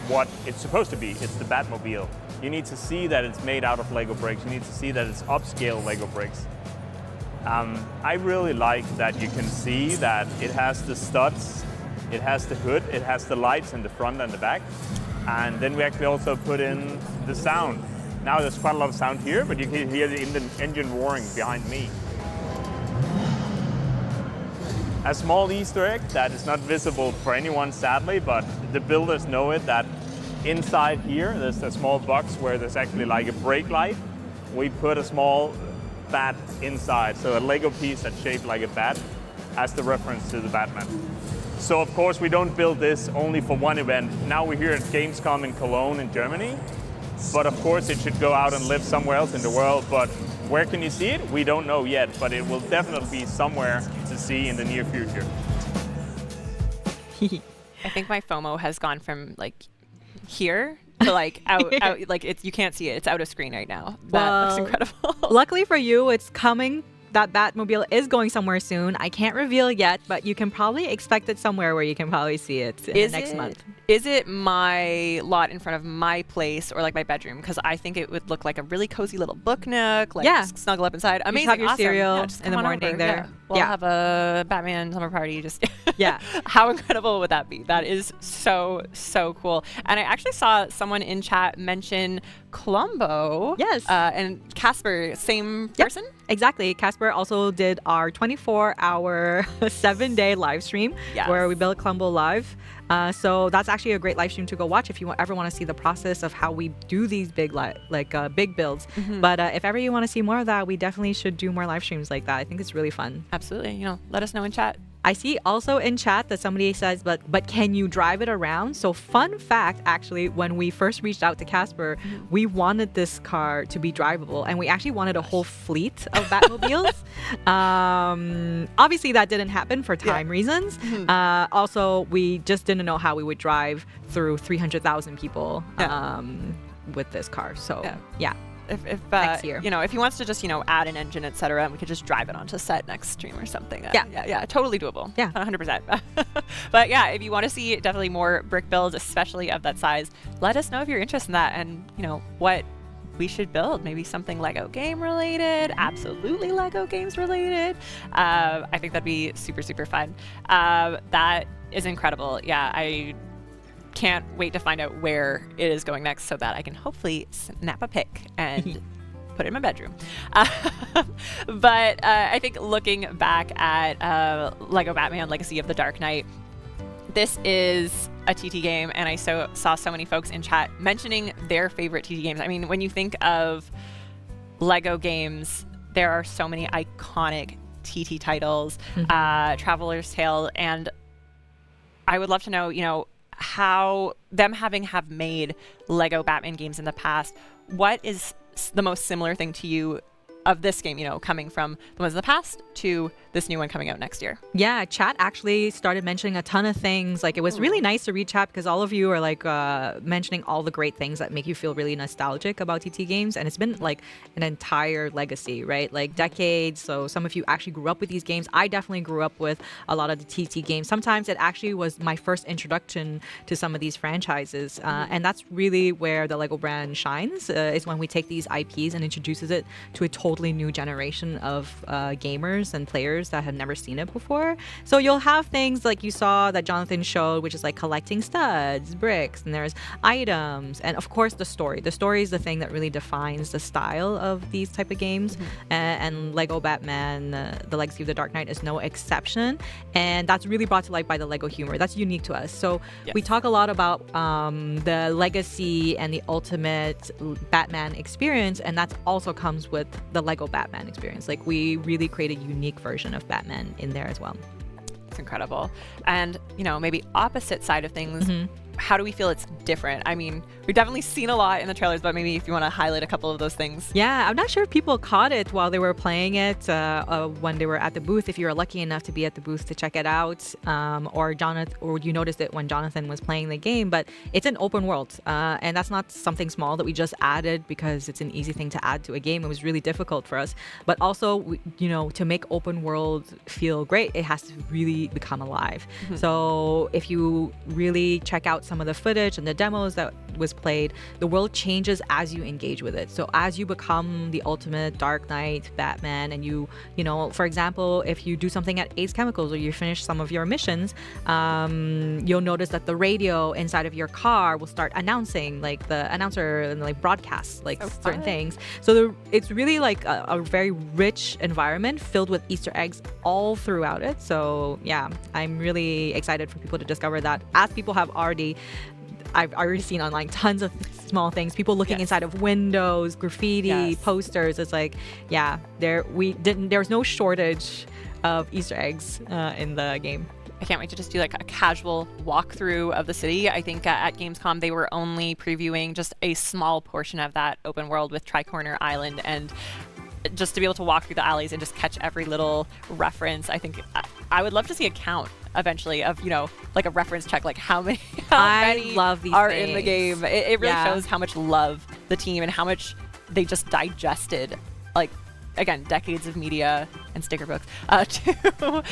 what it's supposed to be? It's the Batmobile. You need to see that it's made out of Lego bricks. You need to see that it's upscale Lego bricks. I really like that you can see that it has the studs, it has the hood, it has the lights in the front and the back. And then we actually also put in the sound. Now there's quite a lot of sound here, but you can hear the engine roaring behind me. A small Easter egg that is not visible for anyone, sadly, but the builders know it, that inside here, there's a small box where there's actually like a brake light. We put a small bat inside, so a Lego piece that's shaped like a bat as the reference to the Batman. So of course we don't build this only for one event. Now we're here at Gamescom in Cologne in Germany, but of course it should go out and live somewhere else in the world. But where can you see it? We don't know yet, but it will definitely be somewhere to see in the near future. I think my FOMO has gone from like here to like out like it's, you can't see it. It's out of screen right now. That looks incredible. Luckily for you, it's coming. That Batmobile is going somewhere soon. I can't reveal yet, but you can probably expect it somewhere where you can probably see it in the next month. Is it my lot in front of my place or like my bedroom? Because I think it would look like a really cozy little book nook, like snuggle up inside. Amazing, have your awesome. cereal Yeah, just in the come on morning over. there. Yeah. We'll have a Batman summer party. Just Yeah. How incredible would that be? That is so, so cool. And I actually saw someone in chat mention Colombo. Yes. And Casper, same Yep, person? exactly. Casper also did our 24-hour, 7-day live stream Yes. where we built Colombo live. So that's actually a great live stream to go watch if you ever want to see the process of how we do these big big builds. But if ever you want to see more of that, we definitely should do more live streams like that. I think it's really fun. Absolutely. You know, let us know in chat. I see also in chat that somebody says, but can you drive it around? So fun fact, actually, when we first reached out to Casper, we wanted this car to be drivable, and we actually wanted a whole fleet of Batmobiles. Obviously, that didn't happen for time reasons. Also, we just didn't know how we would drive through 300,000 people with this car. So yeah. If Next year. you know, if he wants to just, you know, add an engine, etc., and we could just drive it onto set next stream or something. Yeah. Totally doable. Yeah. 100%. But yeah, if you want to see definitely more brick builds, especially of that size, let us know if you're interested in that, and you know what we should build. Maybe something Lego game related. Absolutely Lego games related. I think that'd be super, super fun. That is incredible. Yeah, I can't wait to find out where it is going next so that I can hopefully snap a pic and put it in my bedroom. But I think looking back at Lego Batman Legacy of the Dark Knight, this is a TT game, and I saw so many folks in chat mentioning their favorite TT games. I mean, when you think of Lego games, there are so many iconic TT titles, Traveler's Tale, and I would love to know, you know, how them have made Lego Batman games in the past, what is the most similar thing to you of this game, you know, coming from the ones in the past to this new one coming out next year? Yeah, chat actually started mentioning a ton of things. Like, it was really nice to read chat because all of you are like mentioning all the great things that make you feel really nostalgic about TT games. And it's been like an entire legacy, right? Like decades. So some of you actually grew up with these games. I definitely grew up with a lot of the TT games. Sometimes it actually was my first introduction to some of these franchises. And that's really where the Lego brand shines, is when we take these IPs and introduces it to a totally new generation of gamers and players that had never seen it before. So you'll have things like you saw that Jonathan showed, which is like collecting studs, bricks, and there's items, and of course the story. The story is the thing that really defines the style of these type of games. And Lego Batman, The Legacy of the Dark Knight is no exception. And that's really brought to life by the Lego humor. That's unique to us. So we talk a lot about the legacy and the ultimate Batman experience, and that also comes with the Lego Batman experience. Like, we really create a unique version of Batman in there as well. It's incredible. And, you know, maybe opposite side of things, how do we feel it's different? I mean, we've definitely seen a lot in the trailers, but maybe if you want to highlight a couple of those things. Yeah, I'm not sure if people caught it while they were playing it when they were at the booth, if you were lucky enough to be at the booth to check it out, or you noticed it when Jonathan was playing the game. But it's an open world, and that's not something small that we just added because it's an easy thing to add to a game. It was really difficult for us. But also, you know, to make open world feel great, it has to really become alive. So if you really check out some of the footage and the demos that was played, the world changes as you engage with it. So as you become the ultimate Dark Knight Batman, and you know, for example, if you do something at Ace Chemicals or you finish some of your missions, you'll notice that the radio inside of your car will start announcing, like the announcer and like broadcasts like certain things. So it's really like a very rich environment filled with Easter eggs all throughout it. So yeah, I'm really excited for people to discover that, as people have I've already seen online tons of small things, people looking inside of windows, graffiti, posters. It's like, yeah, there's no shortage of Easter eggs in the game. I can't wait to just do like a casual walkthrough of the city. I think at Gamescom they were only previewing just a small portion of that open world with Tricorner Island, and just to be able to walk through the alleys and just catch every little reference. I think I would love to see a count eventually of, you know, like a reference check, like how many love these are things in the game. It really shows how much love the team and how much they just digested, like, again, decades of media and sticker books to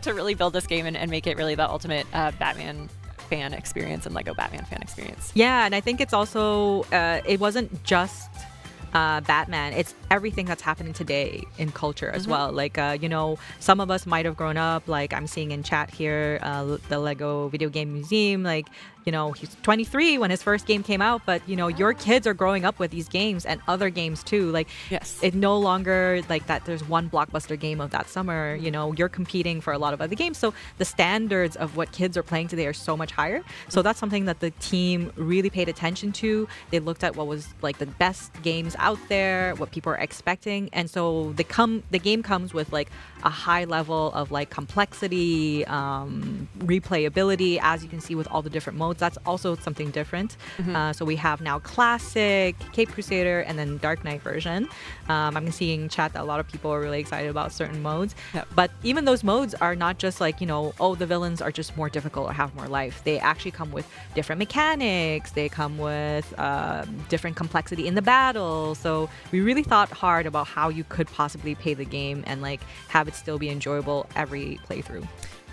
really build this game and make it really the ultimate Batman fan experience and Lego Batman fan experience. Yeah, and I think it's also it wasn't just Batman, it's everything that's happening today in culture as well. Like, some of us might have grown up, like I'm seeing in chat here, the Lego Video Game Museum, like, he's 23 when his first game came out, but, your kids are growing up with these games and other games too. Like, Yes. it's no longer like that there's one blockbuster game of that summer. You're competing for a lot of other games. So the standards of what kids are playing today are so much higher. So that's something that the team really paid attention to. They looked at what was like the best games out there, what people are expecting. And so the game comes with like a high level of like complexity, replayability, as you can see with all the different modes. That's also something different. So we have now Classic, Cape Crusader, and then Dark Knight version. I'm seeing in chat that a lot of people are really excited about certain modes. Yep. But even those modes are not just like, the villains are just more difficult or have more life. They actually come with different mechanics. They come with different complexity in the battle. So we really thought hard about how you could possibly play the game and like have it still be enjoyable every playthrough.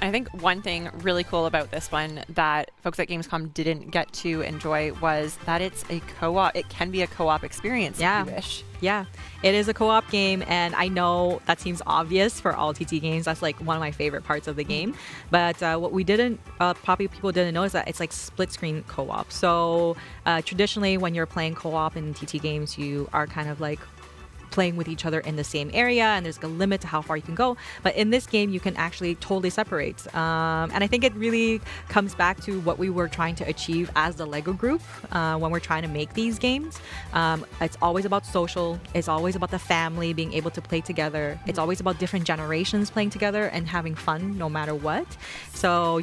I think one thing really cool about this one that folks at Gamescom didn't get to enjoy was that it's a co-op. It can be a co-op experience if you wish. Yeah, it is a co-op game, and I know that seems obvious for all TT games. That's like one of my favorite parts of the game. But what we didn't, probably people didn't know, is that it's like split-screen co-op. So traditionally, when you're playing co-op in TT games, you are kind of like playing with each other in the same area, and there's a limit to how far you can go. But in this game, you can actually totally separate. And I think it really comes back to what we were trying to achieve as the LEGO group when we're trying to make these games. It's always about social. It's always about the family being able to play together. It's always about different generations playing together and having fun no matter what. So,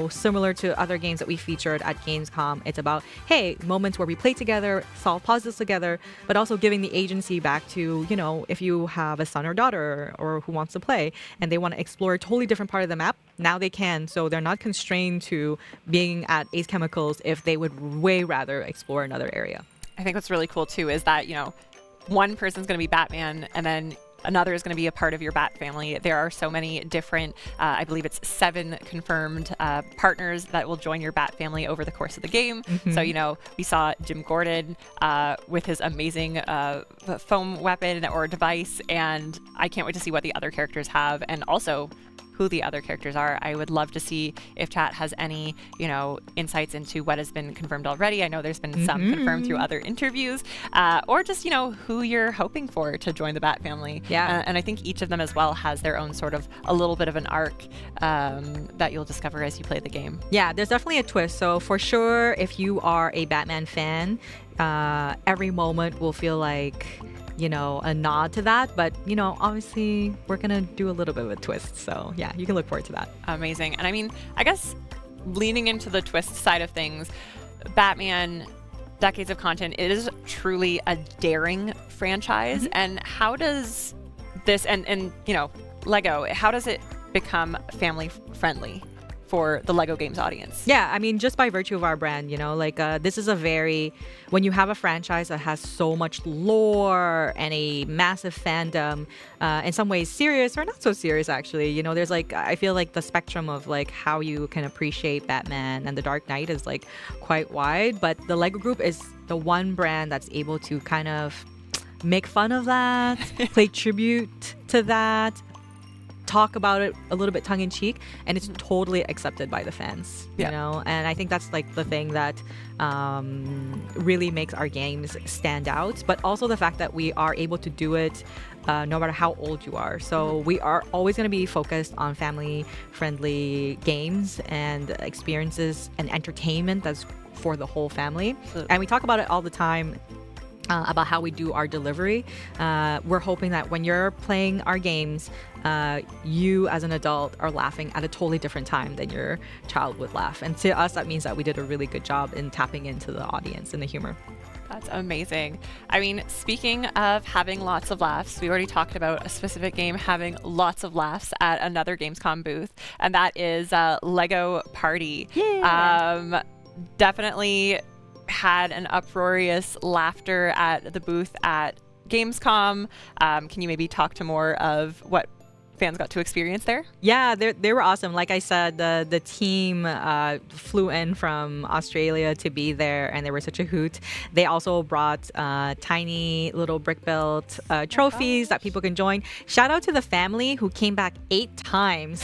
similar to other games that we featured at Gamescom, it's about, hey, moments where we play together, solve puzzles together, but also giving the agency back to, if you have a son or daughter or who wants to play and they want to explore a totally different part of the map, now they can. So they're not constrained to being at Ace Chemicals if they would way rather explore another area. I think what's really cool too is that, one person's going to be Batman and then another is going to be a part of your Bat family. There are so many different, I believe it's 7 confirmed partners that will join your Bat family over the course of the game. So, we saw Jim Gordon with his amazing foam weapon or device, and I can't wait to see what the other characters have, and also who the other characters are. I would love to see if chat has any, insights into what has been confirmed already. I know there's been some confirmed through other interviews, or just, who you're hoping for to join the Bat family. Yeah. And I think each of them as well has their own sort of a little bit of an arc that you'll discover as you play the game. Yeah, there's definitely a twist. So for sure, if you are a Batman fan, every moment will feel like, a nod to that. But, obviously, we're going to do a little bit of a twist. So, yeah, you can look forward to that. Amazing. And I mean, I guess leaning into the twist side of things, Batman, decades of content, it is truly a daring franchise. And how does this, and LEGO, how does it become family friendly for the LEGO games audience? Yeah, I mean, just by virtue of our brand, this is when you have a franchise that has so much lore and a massive fandom, in some ways serious or not so serious, actually. There's I feel like the spectrum of how you can appreciate Batman and the Dark Knight is quite wide, but the LEGO group is the one brand that's able to kind of make fun of that, play tribute to that, talk about it a little bit tongue-in-cheek, and it's totally accepted by the fans, and I think that's the thing that really makes our games stand out, but also the fact that we are able to do it no matter how old you are. So we are always going to be focused on family-friendly games and experiences and entertainment that's for the whole family. And we talk about it all the time, about how we do our delivery. We're hoping that when you're playing our games, you as an adult are laughing at a totally different time than your child would laugh. And to us, that means that we did a really good job in tapping into the audience and the humor. That's amazing. I mean, speaking of having lots of laughs, we already talked about a specific game having lots of laughs at another Gamescom booth, and that is LEGO Party. Yeah. Definitely had an uproarious laughter at the booth at Gamescom. Can you maybe talk to more of what fans got to experience there? Yeah, they were awesome. Like I said, the team flew in from Australia to be there, and they were such a hoot. They also brought tiny little brick-built trophies that people can join. Shout out to the family who came back 8 times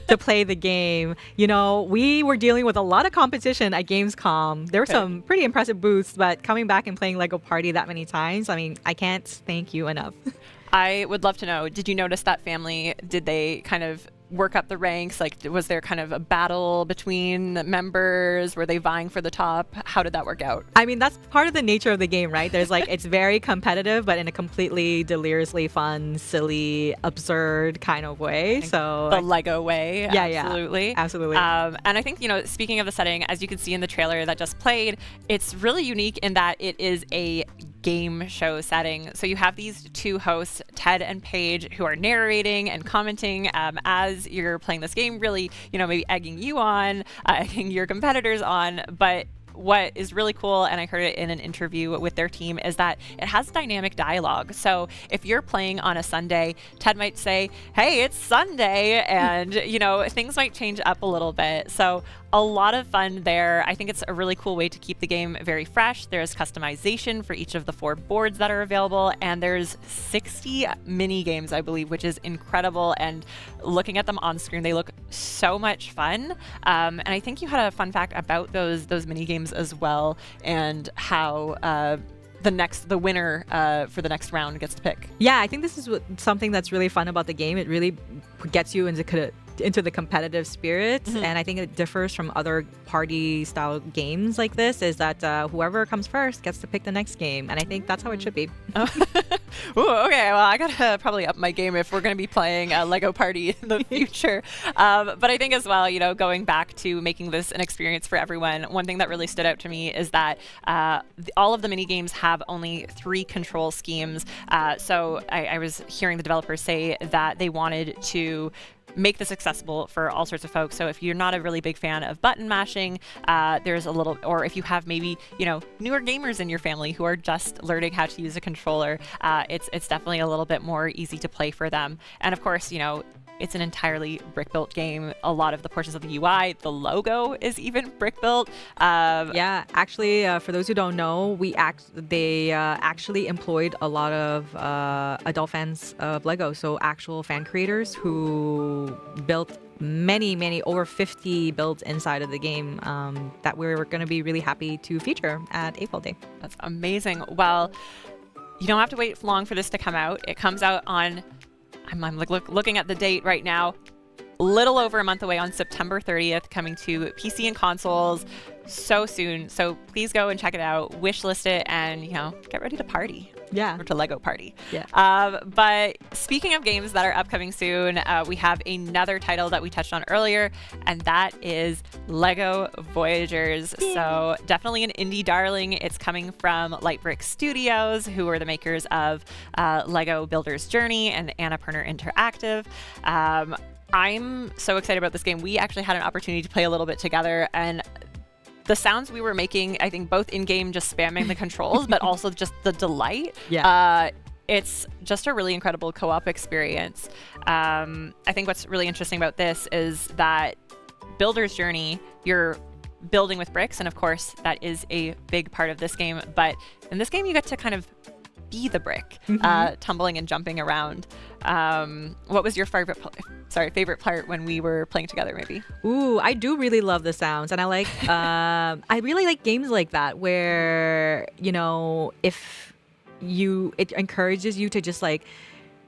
to play the game. You know, we were dealing with a lot of competition at Gamescom. There were some pretty impressive booths, but coming back and playing LEGO Party that many times, I mean, I can't thank you enough. I would love to know, did you notice that family? Did they kind of work up the ranks? Like, was there kind of a battle between members? Were they vying for the top? How did that work out? I mean, that's part of the nature of the game, right? There's like, it's very competitive, but in a completely deliriously fun, silly, absurd kind of way. So the Lego way. Yeah, absolutely. Yeah, absolutely. And I think, you know, speaking of the setting, as you can see in the trailer that just played, it's really unique in that it is a game show setting. So you have these 2 hosts, Ted and Paige, who are narrating and commenting as you're playing this game, really, you know, maybe egging you on, egging your competitors on. But what is really cool, and I heard it in an interview with their team, is that it has dynamic dialogue. So if you're playing on a Sunday, Ted might say, hey, it's Sunday, and, you know, things might change up a little bit. So a lot of fun there. I think it's a really cool way to keep the game very fresh. There's customization for each of the 4 boards that are available, and there's 60 mini games, I believe, which is incredible. And looking at them on screen, they look so much fun. And I think you had a fun fact about those mini games as well, and how the winner for the next round gets to pick. Yeah, I think this is something that's really fun about the game. It really gets you into the competitive spirit, and I think it differs from other party style games like this, is that whoever comes first gets to pick the next game, and I think that's how it should be. Ooh, okay, well, I gotta probably up my game if we're gonna be playing LEGO Party in the future. But I think as well, you know, going back to making this an experience for everyone, one thing that really stood out to me is that all of the mini games have only 3 control schemes. So I was hearing the developers say that they wanted to make this accessible for all sorts of folks. So if you're not a really big fan of button mashing, there's a little, or if you have maybe, you know, newer gamers in your family who are just learning how to use a controller, it's definitely a little bit more easy to play for them. And of course, you know, it's an entirely brick-built game. A lot of the portions of the UI, the logo is even brick-built. Yeah, actually, for those who don't know, they actually employed a lot of adult fans of LEGO, so actual fan creators who built many, over 50 builds inside of the game that we're going to be really happy to feature at April Day. That's amazing. Well, you don't have to wait long for this to come out. It comes out on, I'm looking at the date right now, little over a month away, on September 30th, coming to PC and consoles so soon. So please go and check it out, wishlist it, and, you know, get ready to party. Yeah. Or to LEGO Party. Yeah. But speaking of games that are upcoming soon, we have another title that we touched on earlier, and that is LEGO Voyagers. Yay. So definitely an indie darling. It's coming from Lightbrick Studios, who are the makers of LEGO Builder's Journey and Annapurna Interactive. I'm so excited about this game. We actually had an opportunity to play a little bit together, and the sounds we were making, I think both in-game just spamming the controls, but also just the delight. Yeah. It's just a really incredible co-op experience. I think what's really interesting about this is that Builder's Journey, you're building with bricks, and of course that is a big part of this game, but in this game you get to kind of be the brick, tumbling and jumping around. What was your favorite part when we were playing together, maybe? Ooh, I do really love the sounds, and I like I really like games like that where, you know, it encourages you to just like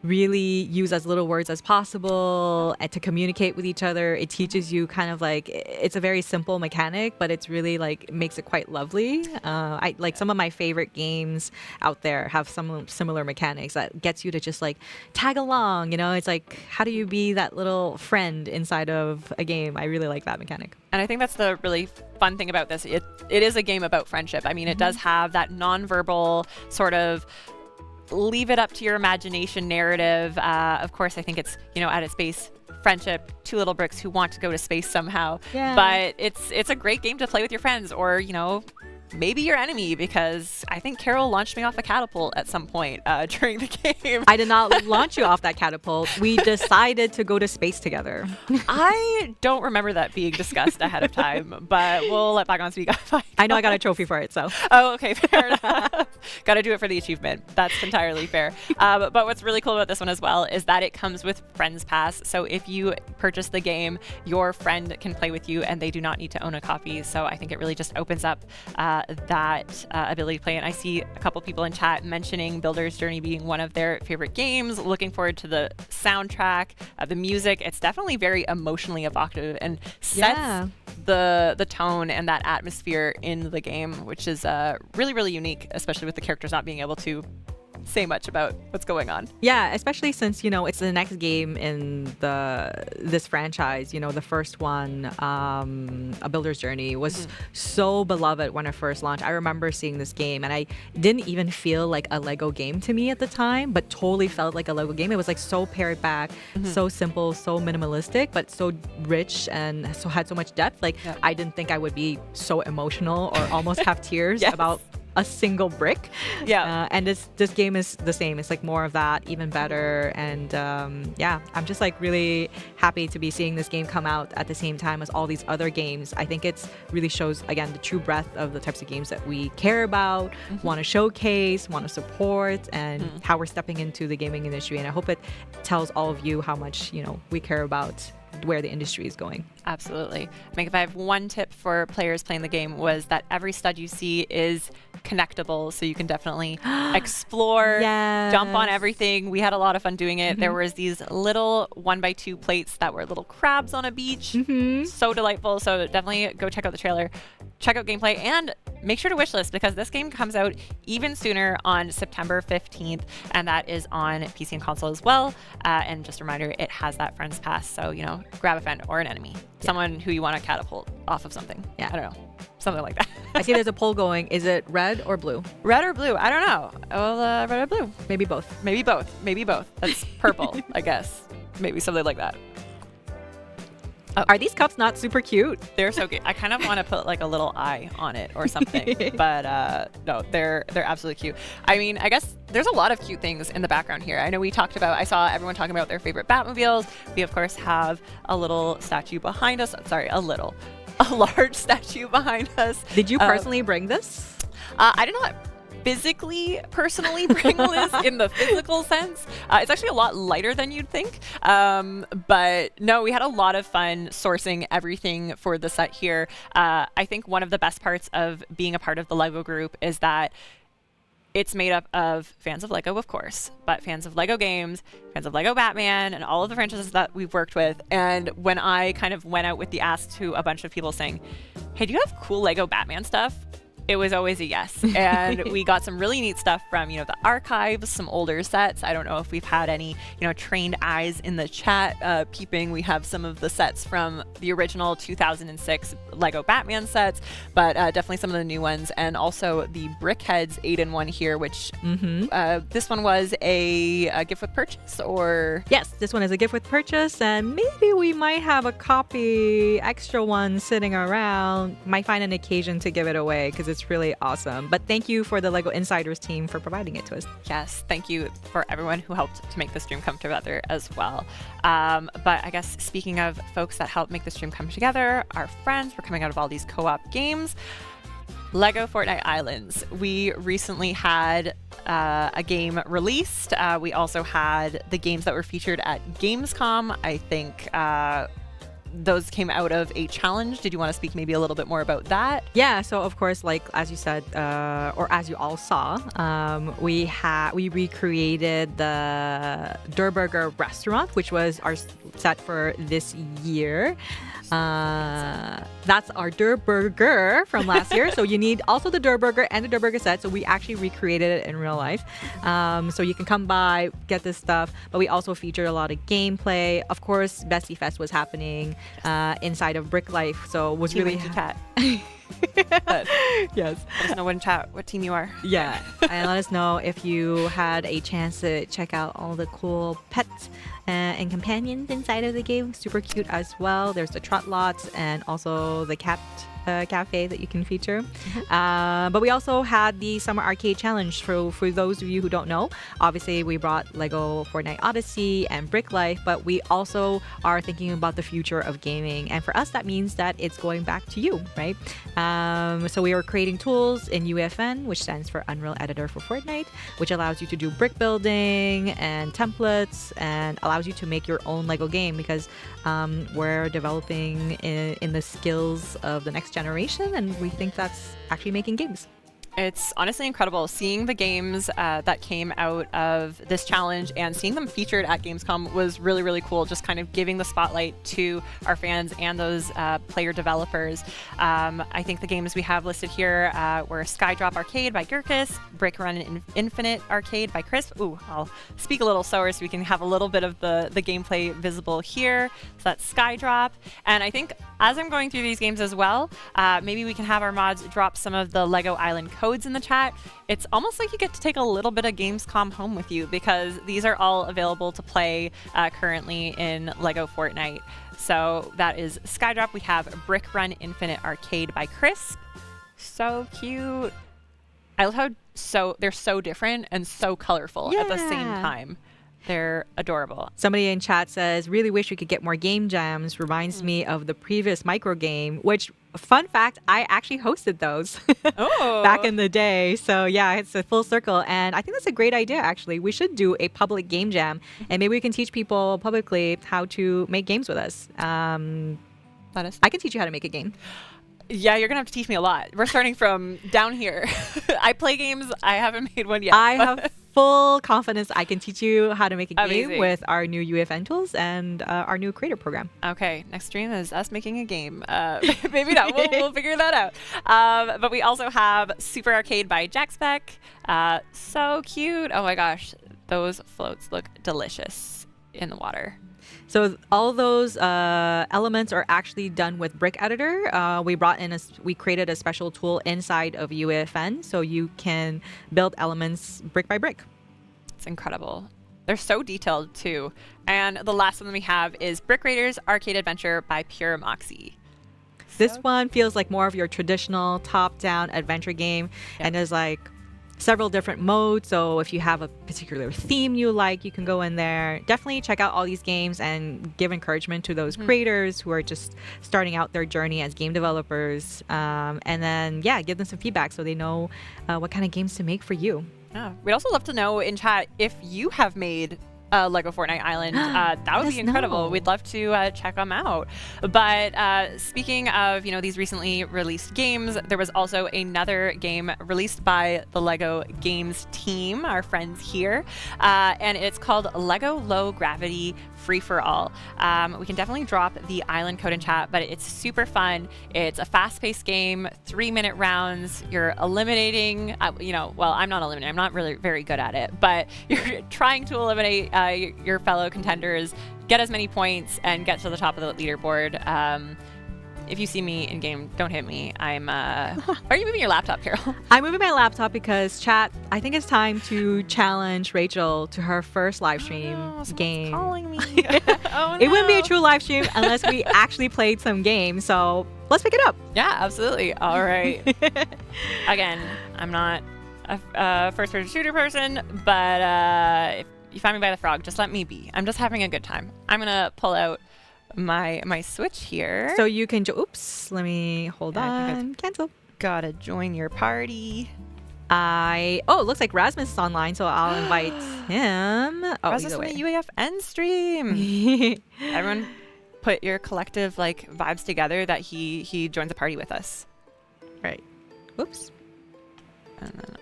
really use as little words as possible and to communicate with each other. It teaches you kind of like, it's a very simple mechanic, but it's really like makes it quite lovely. I like some of my favorite games out there have some similar mechanics that gets you to just like tag along, you know. It's like, how do you be that little friend inside of a game? I really like that mechanic. And I think that's the really fun thing about this. It is a game about friendship. I mean, it does have that nonverbal sort of leave it up to your imagination narrative. Of course, I think it's, you know, at its base, friendship, 2 little bricks who want to go to space somehow. Yeah. But it's a great game to play with your friends, or, you know, maybe your enemy, because I think Carol launched me off a catapult at some point during the game. I did not launch you off that catapult. We decided to go to space together. I don't remember that being discussed ahead of time, but we'll let bygones be bygones. I know I got a trophy for it, so. Oh, okay, fair enough. Got to do it for the achievement. That's entirely fair. But what's really cool about this one as well is that it comes with Friends Pass. So if you purchase the game, your friend can play with you, and they do not need to own a copy. So I think it really just opens up that ability to play. And I see a couple people in chat mentioning Builder's Journey being one of their favorite games. Looking forward to the soundtrack, the music. It's definitely very emotionally evocative and sets the tone and that atmosphere in the game, which is really, really unique, especially with the characters not being able to say much about what's going on. Yeah, especially since, you know, it's the next game in this franchise. You know, the first one, A Builder's Journey, was so beloved when it first launched. I remember seeing this game, and I didn't even feel like a Lego game to me at the time, but totally felt like a Lego game. It was like so pared back, so simple, so minimalistic, but so rich and so had so much depth. Like, I didn't think I would be so emotional or almost have tears about a single brick. And this game is the same. It's like more of that, even better. And I'm just like really happy to be seeing this game come out at the same time as all these other games. I think it's really shows, again, the true breadth of the types of games that we care about, want to showcase, want to support, and how we're stepping into the gaming industry. And I hope it tells all of you how much, you know, we care about where the industry is going. Absolutely. I think if I have one tip for players playing the game, was that every stud you see is connectable, so you can definitely explore, jump on everything. We had a lot of fun doing it. There was these little 1x2 plates that were little crabs on a beach. So delightful. So definitely go check out the trailer, check out gameplay, and make sure to wishlist, because this game comes out even sooner on September 15th, and that is on PC and console as well. And just a reminder, it has that Friends Pass, so, you know, grab a friend or an enemy, someone who you want to catapult off of something. I don't know, something like that. I see there's a poll going. Is it red or blue? Red or blue? I don't know. Well, red or blue? Maybe both. Maybe both. Maybe both. That's purple, I guess. Maybe something like that. Are these cups not super cute? They're so cute. I kind of want to put like a little eye on it or something, but no, they're absolutely cute. I mean, I guess there's a lot of cute things in the background here. I know we talked about, I saw everyone talking about their favorite Batmobiles. We of course have a little statue behind us. Sorry, a large statue behind us. Did you personally bring this? I did not personally bring this in the physical sense. It's actually a lot lighter than you'd think. But no, we had a lot of fun sourcing everything for the set here. I think one of the best parts of being a part of the LEGO group is that it's made up of fans of LEGO, of course, but fans of LEGO games, fans of LEGO Batman, and all of the franchises that we've worked with. And when I kind of went out with the ask to a bunch of people saying, hey, do you have cool LEGO Batman stuff? It was always a yes. And we got some really neat stuff from, you know, the archives, some older sets. I don't know if we've had any, you know, trained eyes in the chat peeping. We have some of the sets from the original 2006 LEGO Batman sets, but definitely some of the new ones. And also the Brickheads 8-in-1 here, which this one was a gift with purchase, or? Yes, this one is a gift with purchase, and maybe we might have a copy, extra one sitting around. Might find an occasion to give it away, because it's really awesome. But thank you for the LEGO Insiders team for providing it to us. Yes, thank you for everyone who helped to make this dream come together as well. But I guess speaking of folks that helped make this dream come together, our friends were coming out of all these co-op games. LEGO Fortnite Islands. We recently had a game released. We also had the games that were featured at Gamescom. I think those came out of a challenge. Did you want to speak maybe a little bit more about that? Yeah, so of course, like as you said, or as you all saw, we recreated the Der Burger restaurant, which was our set for this year. That's our Der Burger from last year. So you need also the Der Burger and the Der Burger set. So we actually recreated it in real life. So you can come by, get this stuff. But we also featured a lot of gameplay. Of course, Bestie Fest was happening inside of Brick Life. So it was Team really chat. Yes. Let us know in chat what team you are. Yeah. And let us know if you had a chance to check out all the cool pets and companions inside of the game. Super cute as well. There's the Trotlots and also the cat cafe that you can feature. But we also had the Summer Arcade Challenge. For those of you who don't know, obviously we brought LEGO Fortnite Odyssey and Brick Life, but we also are thinking about the future of gaming. And for us, that means that it's going back to you, right? So we are creating tools in UFN, which stands for Unreal Editor for Fortnite, which allows you to do brick building and templates and allows you to make your own LEGO game, because we're developing in the skills of the next generation, and we think that's actually making games. It's honestly incredible seeing the games that came out of this challenge, and seeing them featured at Gamescom was really, really cool. Just kind of giving the spotlight to our fans and those player developers. I think the games we have listed here were Skydrop Arcade by Gurkus, Brick Run Infinite Arcade by Chris. Ooh, I'll speak a little slower so we can have a little bit of the gameplay visible here. So that's Skydrop. And I think as I'm going through these games as well, maybe we can have our mods drop some of the LEGO Island codes in the chat. It's almost like you get to take a little bit of Gamescom home with you, because these are all available to play currently in LEGO Fortnite. So that is Skydrop. We have Brick Run Infinite Arcade by Crisp. So cute. I love how they're so different and so colorful at the same time. They're adorable. Somebody in chat says, really wish we could get more game jams. Reminds me of the previous micro game, which, fun fact, I actually hosted those back in the day. So yeah, it's a full circle. And I think that's a great idea, actually. We should do a public game jam, and maybe we can teach people publicly how to make games with us. I can teach you how to make a game. Yeah, you're going to have to teach me a lot. We're starting from down here. I play games. I haven't made one yet. I have full confidence I can teach you how to make a Amazing. game with our new UFN tools and our new creator program. Okay, next stream is us making a game. Maybe not. We'll figure that out. But we also have Super Arcade by Jackspec. So cute. Oh my gosh, those floats look delicious in the water. So all those elements are actually done with Brick Editor. We created a special tool inside of UFN, so you can build elements brick by brick. It's incredible. They're so detailed too. And the last one we have is Brick Raiders Arcade Adventure by Pure Moxie. This one feels like more of your traditional top-down adventure game, and there's like several different modes. So if you have a particular theme you like, you can go in there. Definitely check out all these games and give encouragement to those creators who are just starting out their journey as game developers. And then, give them some feedback so they know what kind of games to make for you. Yeah. We'd also love to know in chat if you have made LEGO Fortnite Island. That would be incredible. Know. We'd love to check them out. But speaking of, these recently released games, there was also another game released by the LEGO Games team, our friends here, and it's called LEGO Low Gravity Free for All. We can definitely drop the island code in chat, but it's super fun. It's a fast-paced game, 3-minute rounds. You're eliminating, well, I'm not eliminating. I'm not really very good at it, but you're trying to eliminate your fellow contenders, get as many points, and get to the top of the leaderboard. If you see me in game, don't hit me. Are you moving your laptop, Carol? I'm moving my laptop because chat, I think it's time to challenge Rachel to her first live stream game. Calling me. Oh, no. It wouldn't be a true live stream unless we actually played some games. So let's pick it up. Yeah, absolutely. All right. Again, I'm not a first-person shooter person, but if you find me by the frog, just let me be. I'm just having a good time. I'm gonna pull out my Switch here. So you can oops, let me hold on. Cancel. Gotta join your party. It looks like Rasmus is online, so I'll invite him. Rasmus from the UAFN stream. Everyone put your collective vibes together that he joins a party with us. Right. Oops. And then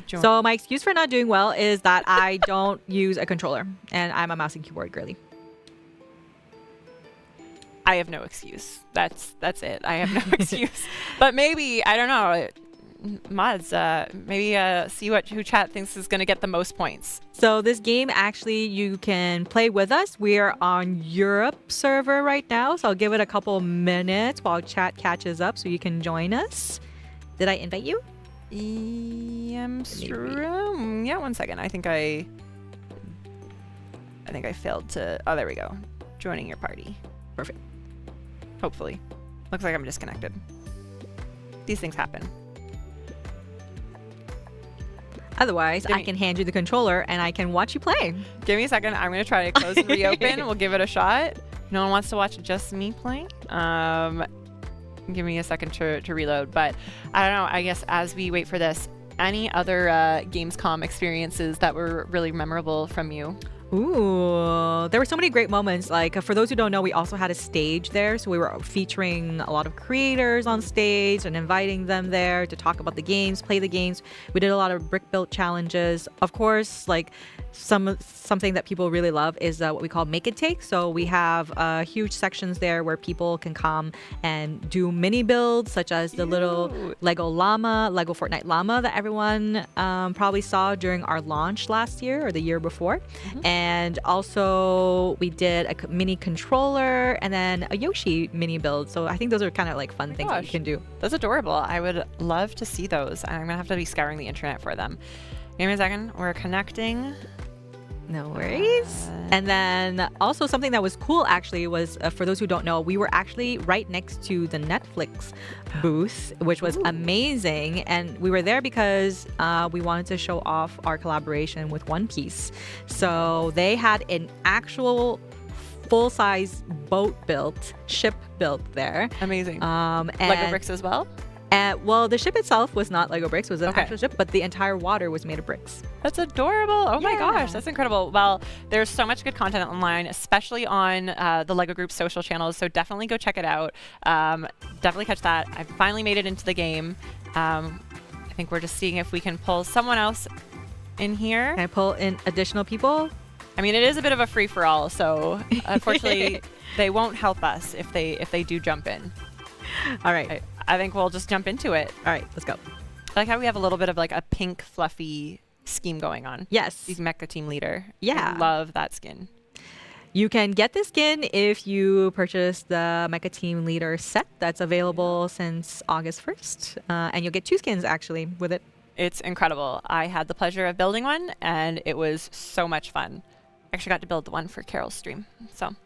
so my excuse for not doing well is that I don't use a controller, and I'm a mouse and keyboard girly. I have no excuse. That's it. I have no excuse. But maybe, I don't know, mods, maybe see who chat thinks is going to get the most points. So this game, actually, you can play with us. We're on Europe server right now, so I'll give it a couple minutes while chat catches up so you can join us. Did I invite you? Yeah, one second. I think I failed to. Oh, there we go. Joining your party. Perfect. Hopefully. Looks like I'm disconnected. These things happen. Otherwise, I can hand you the controller and I can watch you play. Give me a second. I'm going to try to close and reopen. We'll give it a shot. No one wants to watch just me play. Give me a second to reload. But I don't know. I guess as we wait for this, any other Gamescom experiences that were really memorable from you? Ooh, there were so many great moments. Like, for those who don't know, we also had a stage there. So we were featuring a lot of creators on stage and inviting them there to talk about the games, play the games. We did a lot of brick built challenges. Of course, like something that people really love is what we call Make It Take. So we have huge sections there where people can come and do mini builds, such as the little Lego llama, Lego Fortnite llama that everyone probably saw during our launch last year or the year before. And also we did a mini controller and then a Yoshi mini build. So I think those are kind of like fun things that you can do. That's adorable. I would love to see those. I'm going to have to be scouring the internet for them. Give me a second. We're connecting. No worries. And then also something that was cool actually was, for those who don't know, we were actually right next to the Netflix booth, which was amazing. And we were there because we wanted to show off our collaboration with One Piece. So they had an actual full-size ship built there. Amazing. And Lego bricks as well? Well, the ship itself was not Lego bricks, it was an actual ship, but the entire water was made of bricks. That's adorable. Oh my gosh, that's incredible. Well, there's so much good content online, especially on the LEGO Group's social channels, so definitely go check it out. Definitely catch that. I finally made it into the game. I think we're just seeing if we can pull someone else in here. Can I pull in additional people? I mean, it is a bit of a free-for-all, so unfortunately, they won't help us if they do jump in. All right. I think we'll just jump into it. All right, let's go. I like how we have a little bit of like a pink fluffy scheme going on. Yes. He's Mecha Team Leader. Yeah. I love that skin. You can get the skin if you purchase the Mecha Team Leader set that's available since August 1st. And you'll get 2 skins actually with it. It's incredible. I had the pleasure of building one and it was so much fun. I actually got to build the one for Carol's stream. So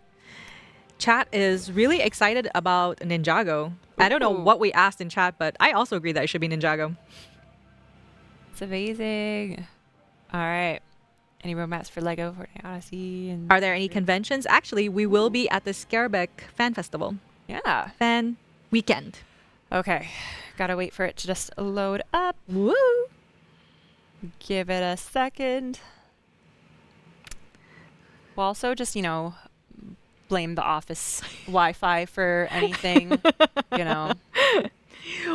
chat is really excited about Ninjago. I don't know what we asked in chat, but I also agree that it should be Ninjago. It's amazing. All right. Any roadmaps for LEGO Fortnite Odyssey? Are there any conventions? Actually, we will be at the Scarebeck Fan Festival. Yeah. Fan weekend. Okay. Gotta wait for it to just load up. Woo! Give it a second. We'll also just, blame the office Wi-Fi for anything,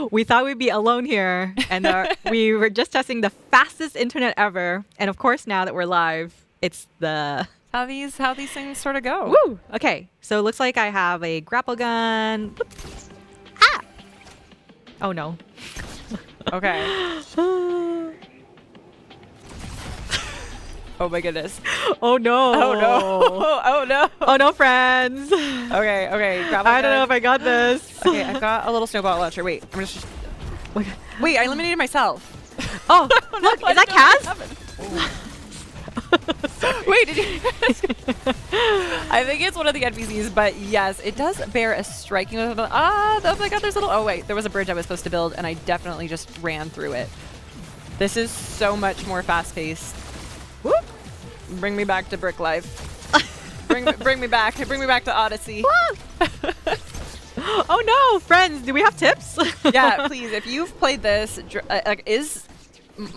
We thought we'd be alone here, and we were just testing the fastest internet ever. And of course, now that we're live, it's how these things sort of go. Woo! Okay, so it looks like I have a grapple gun. Ah! Oh no. Okay. Oh my goodness. Oh no. Oh no. Oh no. Oh no, friends. Okay. I don't know if I got this. Okay, I've got a little snowball launcher. Wait, I'm just. Wait, I eliminated myself. Oh, look, is that Kaz? Wait, did you? I think it's one of the NPCs, but yes, it does bear a striking. Oh my god, there's a little. Oh wait, there was a bridge I was supposed to build, and I definitely just ran through it. This is so much more fast-paced. Whoop. Bring me back to brick life. bring me back to Odyssey. Oh no, friends, do we have tips? Yeah, please, if you've played this,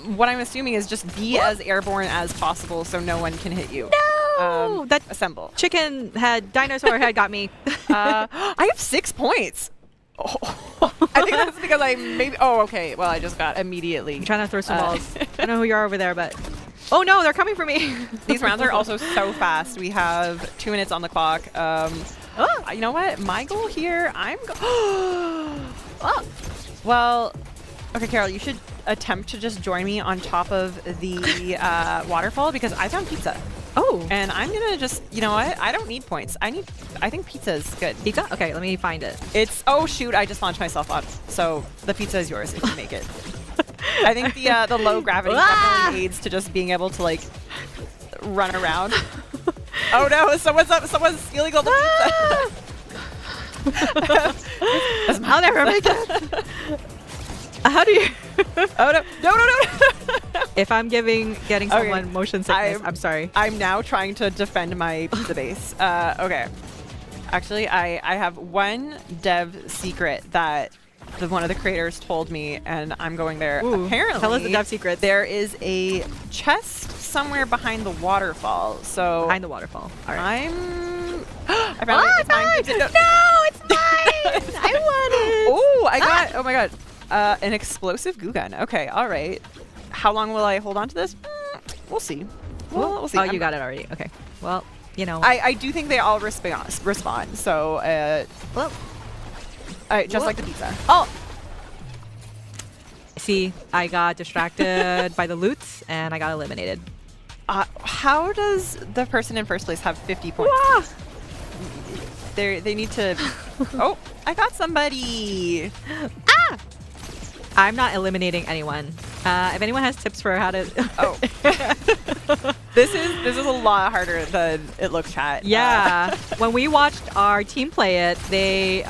what I'm assuming is just be as airborne as possible so no one can hit you. No! That assemble. Chicken head, dinosaur head got me. I have 6 points. Oh. I think that's because I maybe. Oh, okay. Well, I just got immediately. I'm trying to throw some balls. I don't know who you are over there, but. Oh no, they're coming for me. These rounds are also so fast. We have 2 minutes on the clock. You know what? My goal here, Well, okay, Carol, you should attempt to just join me on top of the waterfall because I found pizza. Oh. And I'm gonna just, you know what? I don't need points. I think pizza is good. Pizza? Okay, let me find it. Oh shoot, I just launched myself up. So the pizza is yours if you make it. I think the low gravity definitely aids to just being able to like run around. Oh no, someone's stealing all the pizza. I'll never make it. How do you? Oh no. If I'm getting Okay. someone motion sickness, I'm sorry. I'm now trying to defend my pizza base. Okay. Actually, I have one dev secret that one of the creators told me, and I'm going there. Ooh, Apparently, tell us the dev secrets. There is a chest somewhere behind the waterfall. So Behind the waterfall. All right. I found it. It's mine. Keep it. No, it's mine. I want it. Oh, I got. Oh my god. An explosive goo gun. Okay. All right. How long will I hold on to this? We'll see. We'll see. Oh, you got it already. Okay. Well, you know. I do think they all respond. So, well, just like the pizza. oh. See, I got distracted by the loots and I got eliminated. How does the person in first place have 50 points? Wah! They need to. Oh, I got somebody. I'm not eliminating anyone. If anyone has tips for how to. Oh. This is a lot harder than it looks, chat. Yeah. When we watched our team play it, they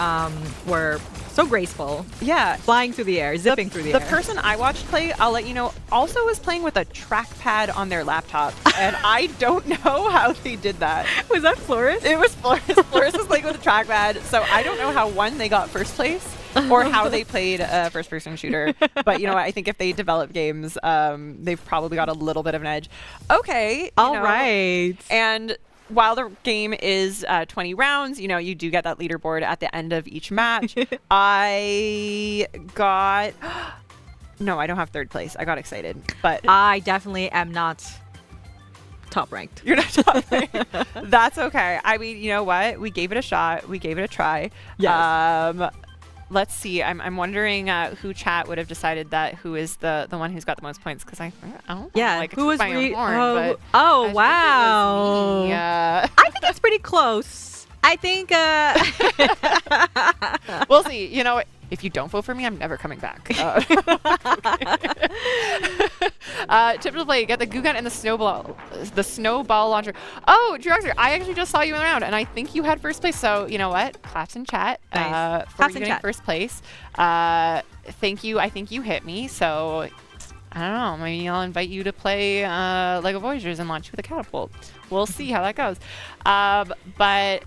were so graceful. Yeah. Flying through the air, zipping through the air. The person I watched play, I'll let you know, also was playing with a trackpad on their laptop. And I don't know how they did that. Was that Flores? It was Flores. Flores was playing with a trackpad. So I don't know how, one, they got first place or how they played a first-person shooter. But you know what? I think if they develop games, they've probably got a little bit of an edge. Okay. All right. And while the game is 20 rounds, you know, you do get that leaderboard at the end of each match. I got... No, I don't have third place. I got excited. But I definitely am not top ranked. you're not top ranked. That's okay. I mean, you know what? We gave it a shot. We gave it a try. Yes. Let's see. I'm wondering who chat would have decided that who is the one who's got the most points, because I don't Yeah. like Who was my own horn, oh, but oh I think it was wow. me. I think it's pretty close. I think We'll see. You know, if you don't vote for me, I'm never coming back. Tip to play: get the goo gun and the snowball launcher. Oh, Droxer, I actually just saw you in the round, and I think you had first place. So you know what? Claps in chat Nice. for Claps you in getting chat. first place. Thank you. I think you hit me. So I don't know. Maybe I'll invite you to play LEGO Voyagers and launch you with a catapult. We'll see how that goes. But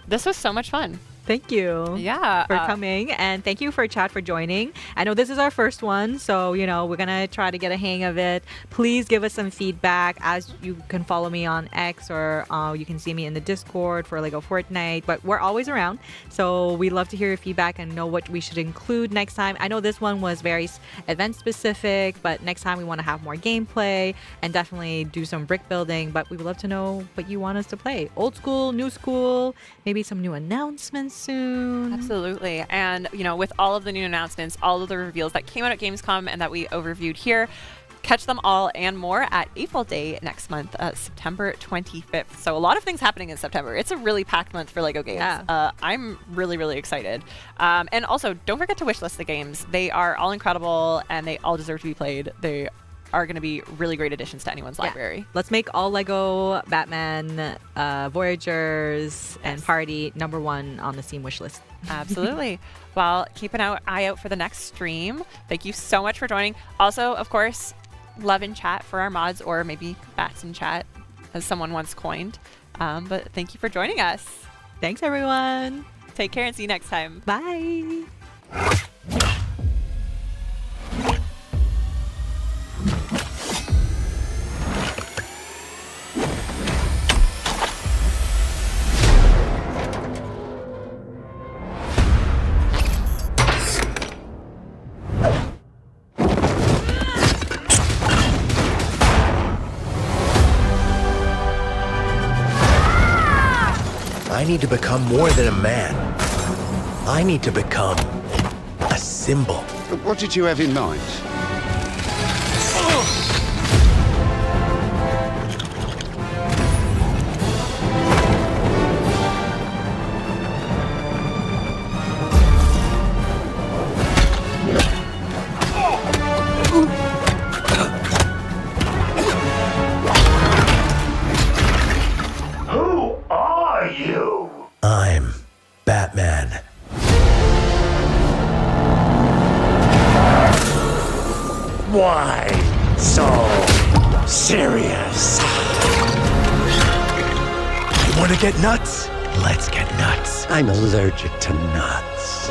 this was so much fun. Thank you. Yeah. For coming, and thank you for chat for joining. I know this is our first one, so you know we're gonna try to get a hang of it. Please give us some feedback, as you can follow me on X, or you can see me in the Discord for Lego Fortnite. But we're always around, so we love to hear your feedback and know what we should include next time. I know this one was very event specific, but next time we want to have more gameplay and definitely do some brick building. But we would love to know what you want us to play: old school, new school, maybe some new announcements soon. Absolutely. And, you know, with all of the new announcements, all of the reveals that came out at Gamescom and that we overviewed here, catch them all and more at April Day next month, September 25th. So a lot of things happening in September. It's a really packed month for LEGO games. Yeah. I'm really, really excited. And also, don't forget to wishlist the games. They are all incredible and they all deserve to be played. They are going to be really great additions to anyone's library. Let's make all Lego Batman, Voyagers, and Party #1 on the Steam wish list. Absolutely. Well, keep an eye out for the next stream. Thank you so much for joining. Also, of course, love in chat for our mods, or maybe bats in chat, as someone once coined. But thank you for joining us. Thanks, everyone. Take care and see you next time. Bye. I need to become more than a man. I need to become a symbol. What did you have in mind? I'm Batman. serious. You want to get nuts? Let's get nuts. I'm allergic to nuts.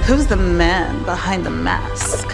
Who's the man behind the mask?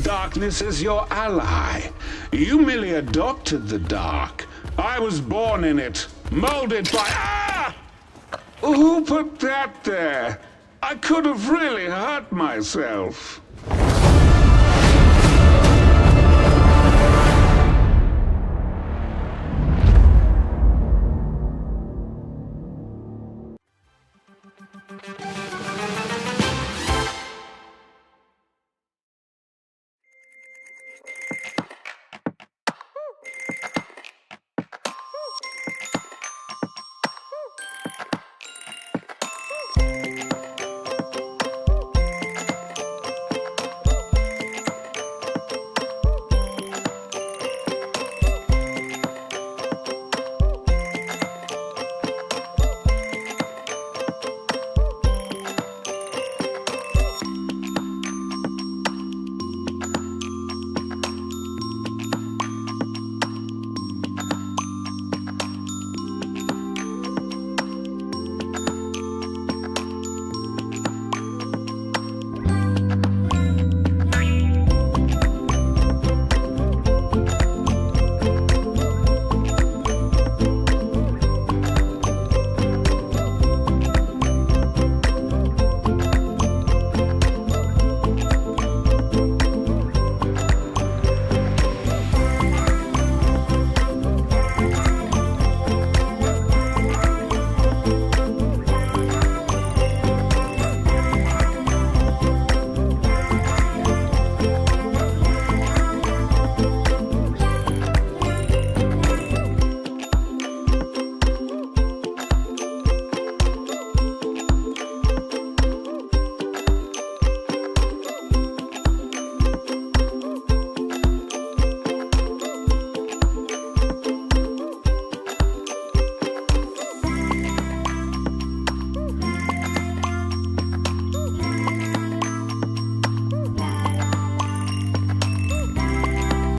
Darkness is your ally. You merely adopted the dark. I was born in it, molded by... Ah! Who put that there? I could have really hurt myself.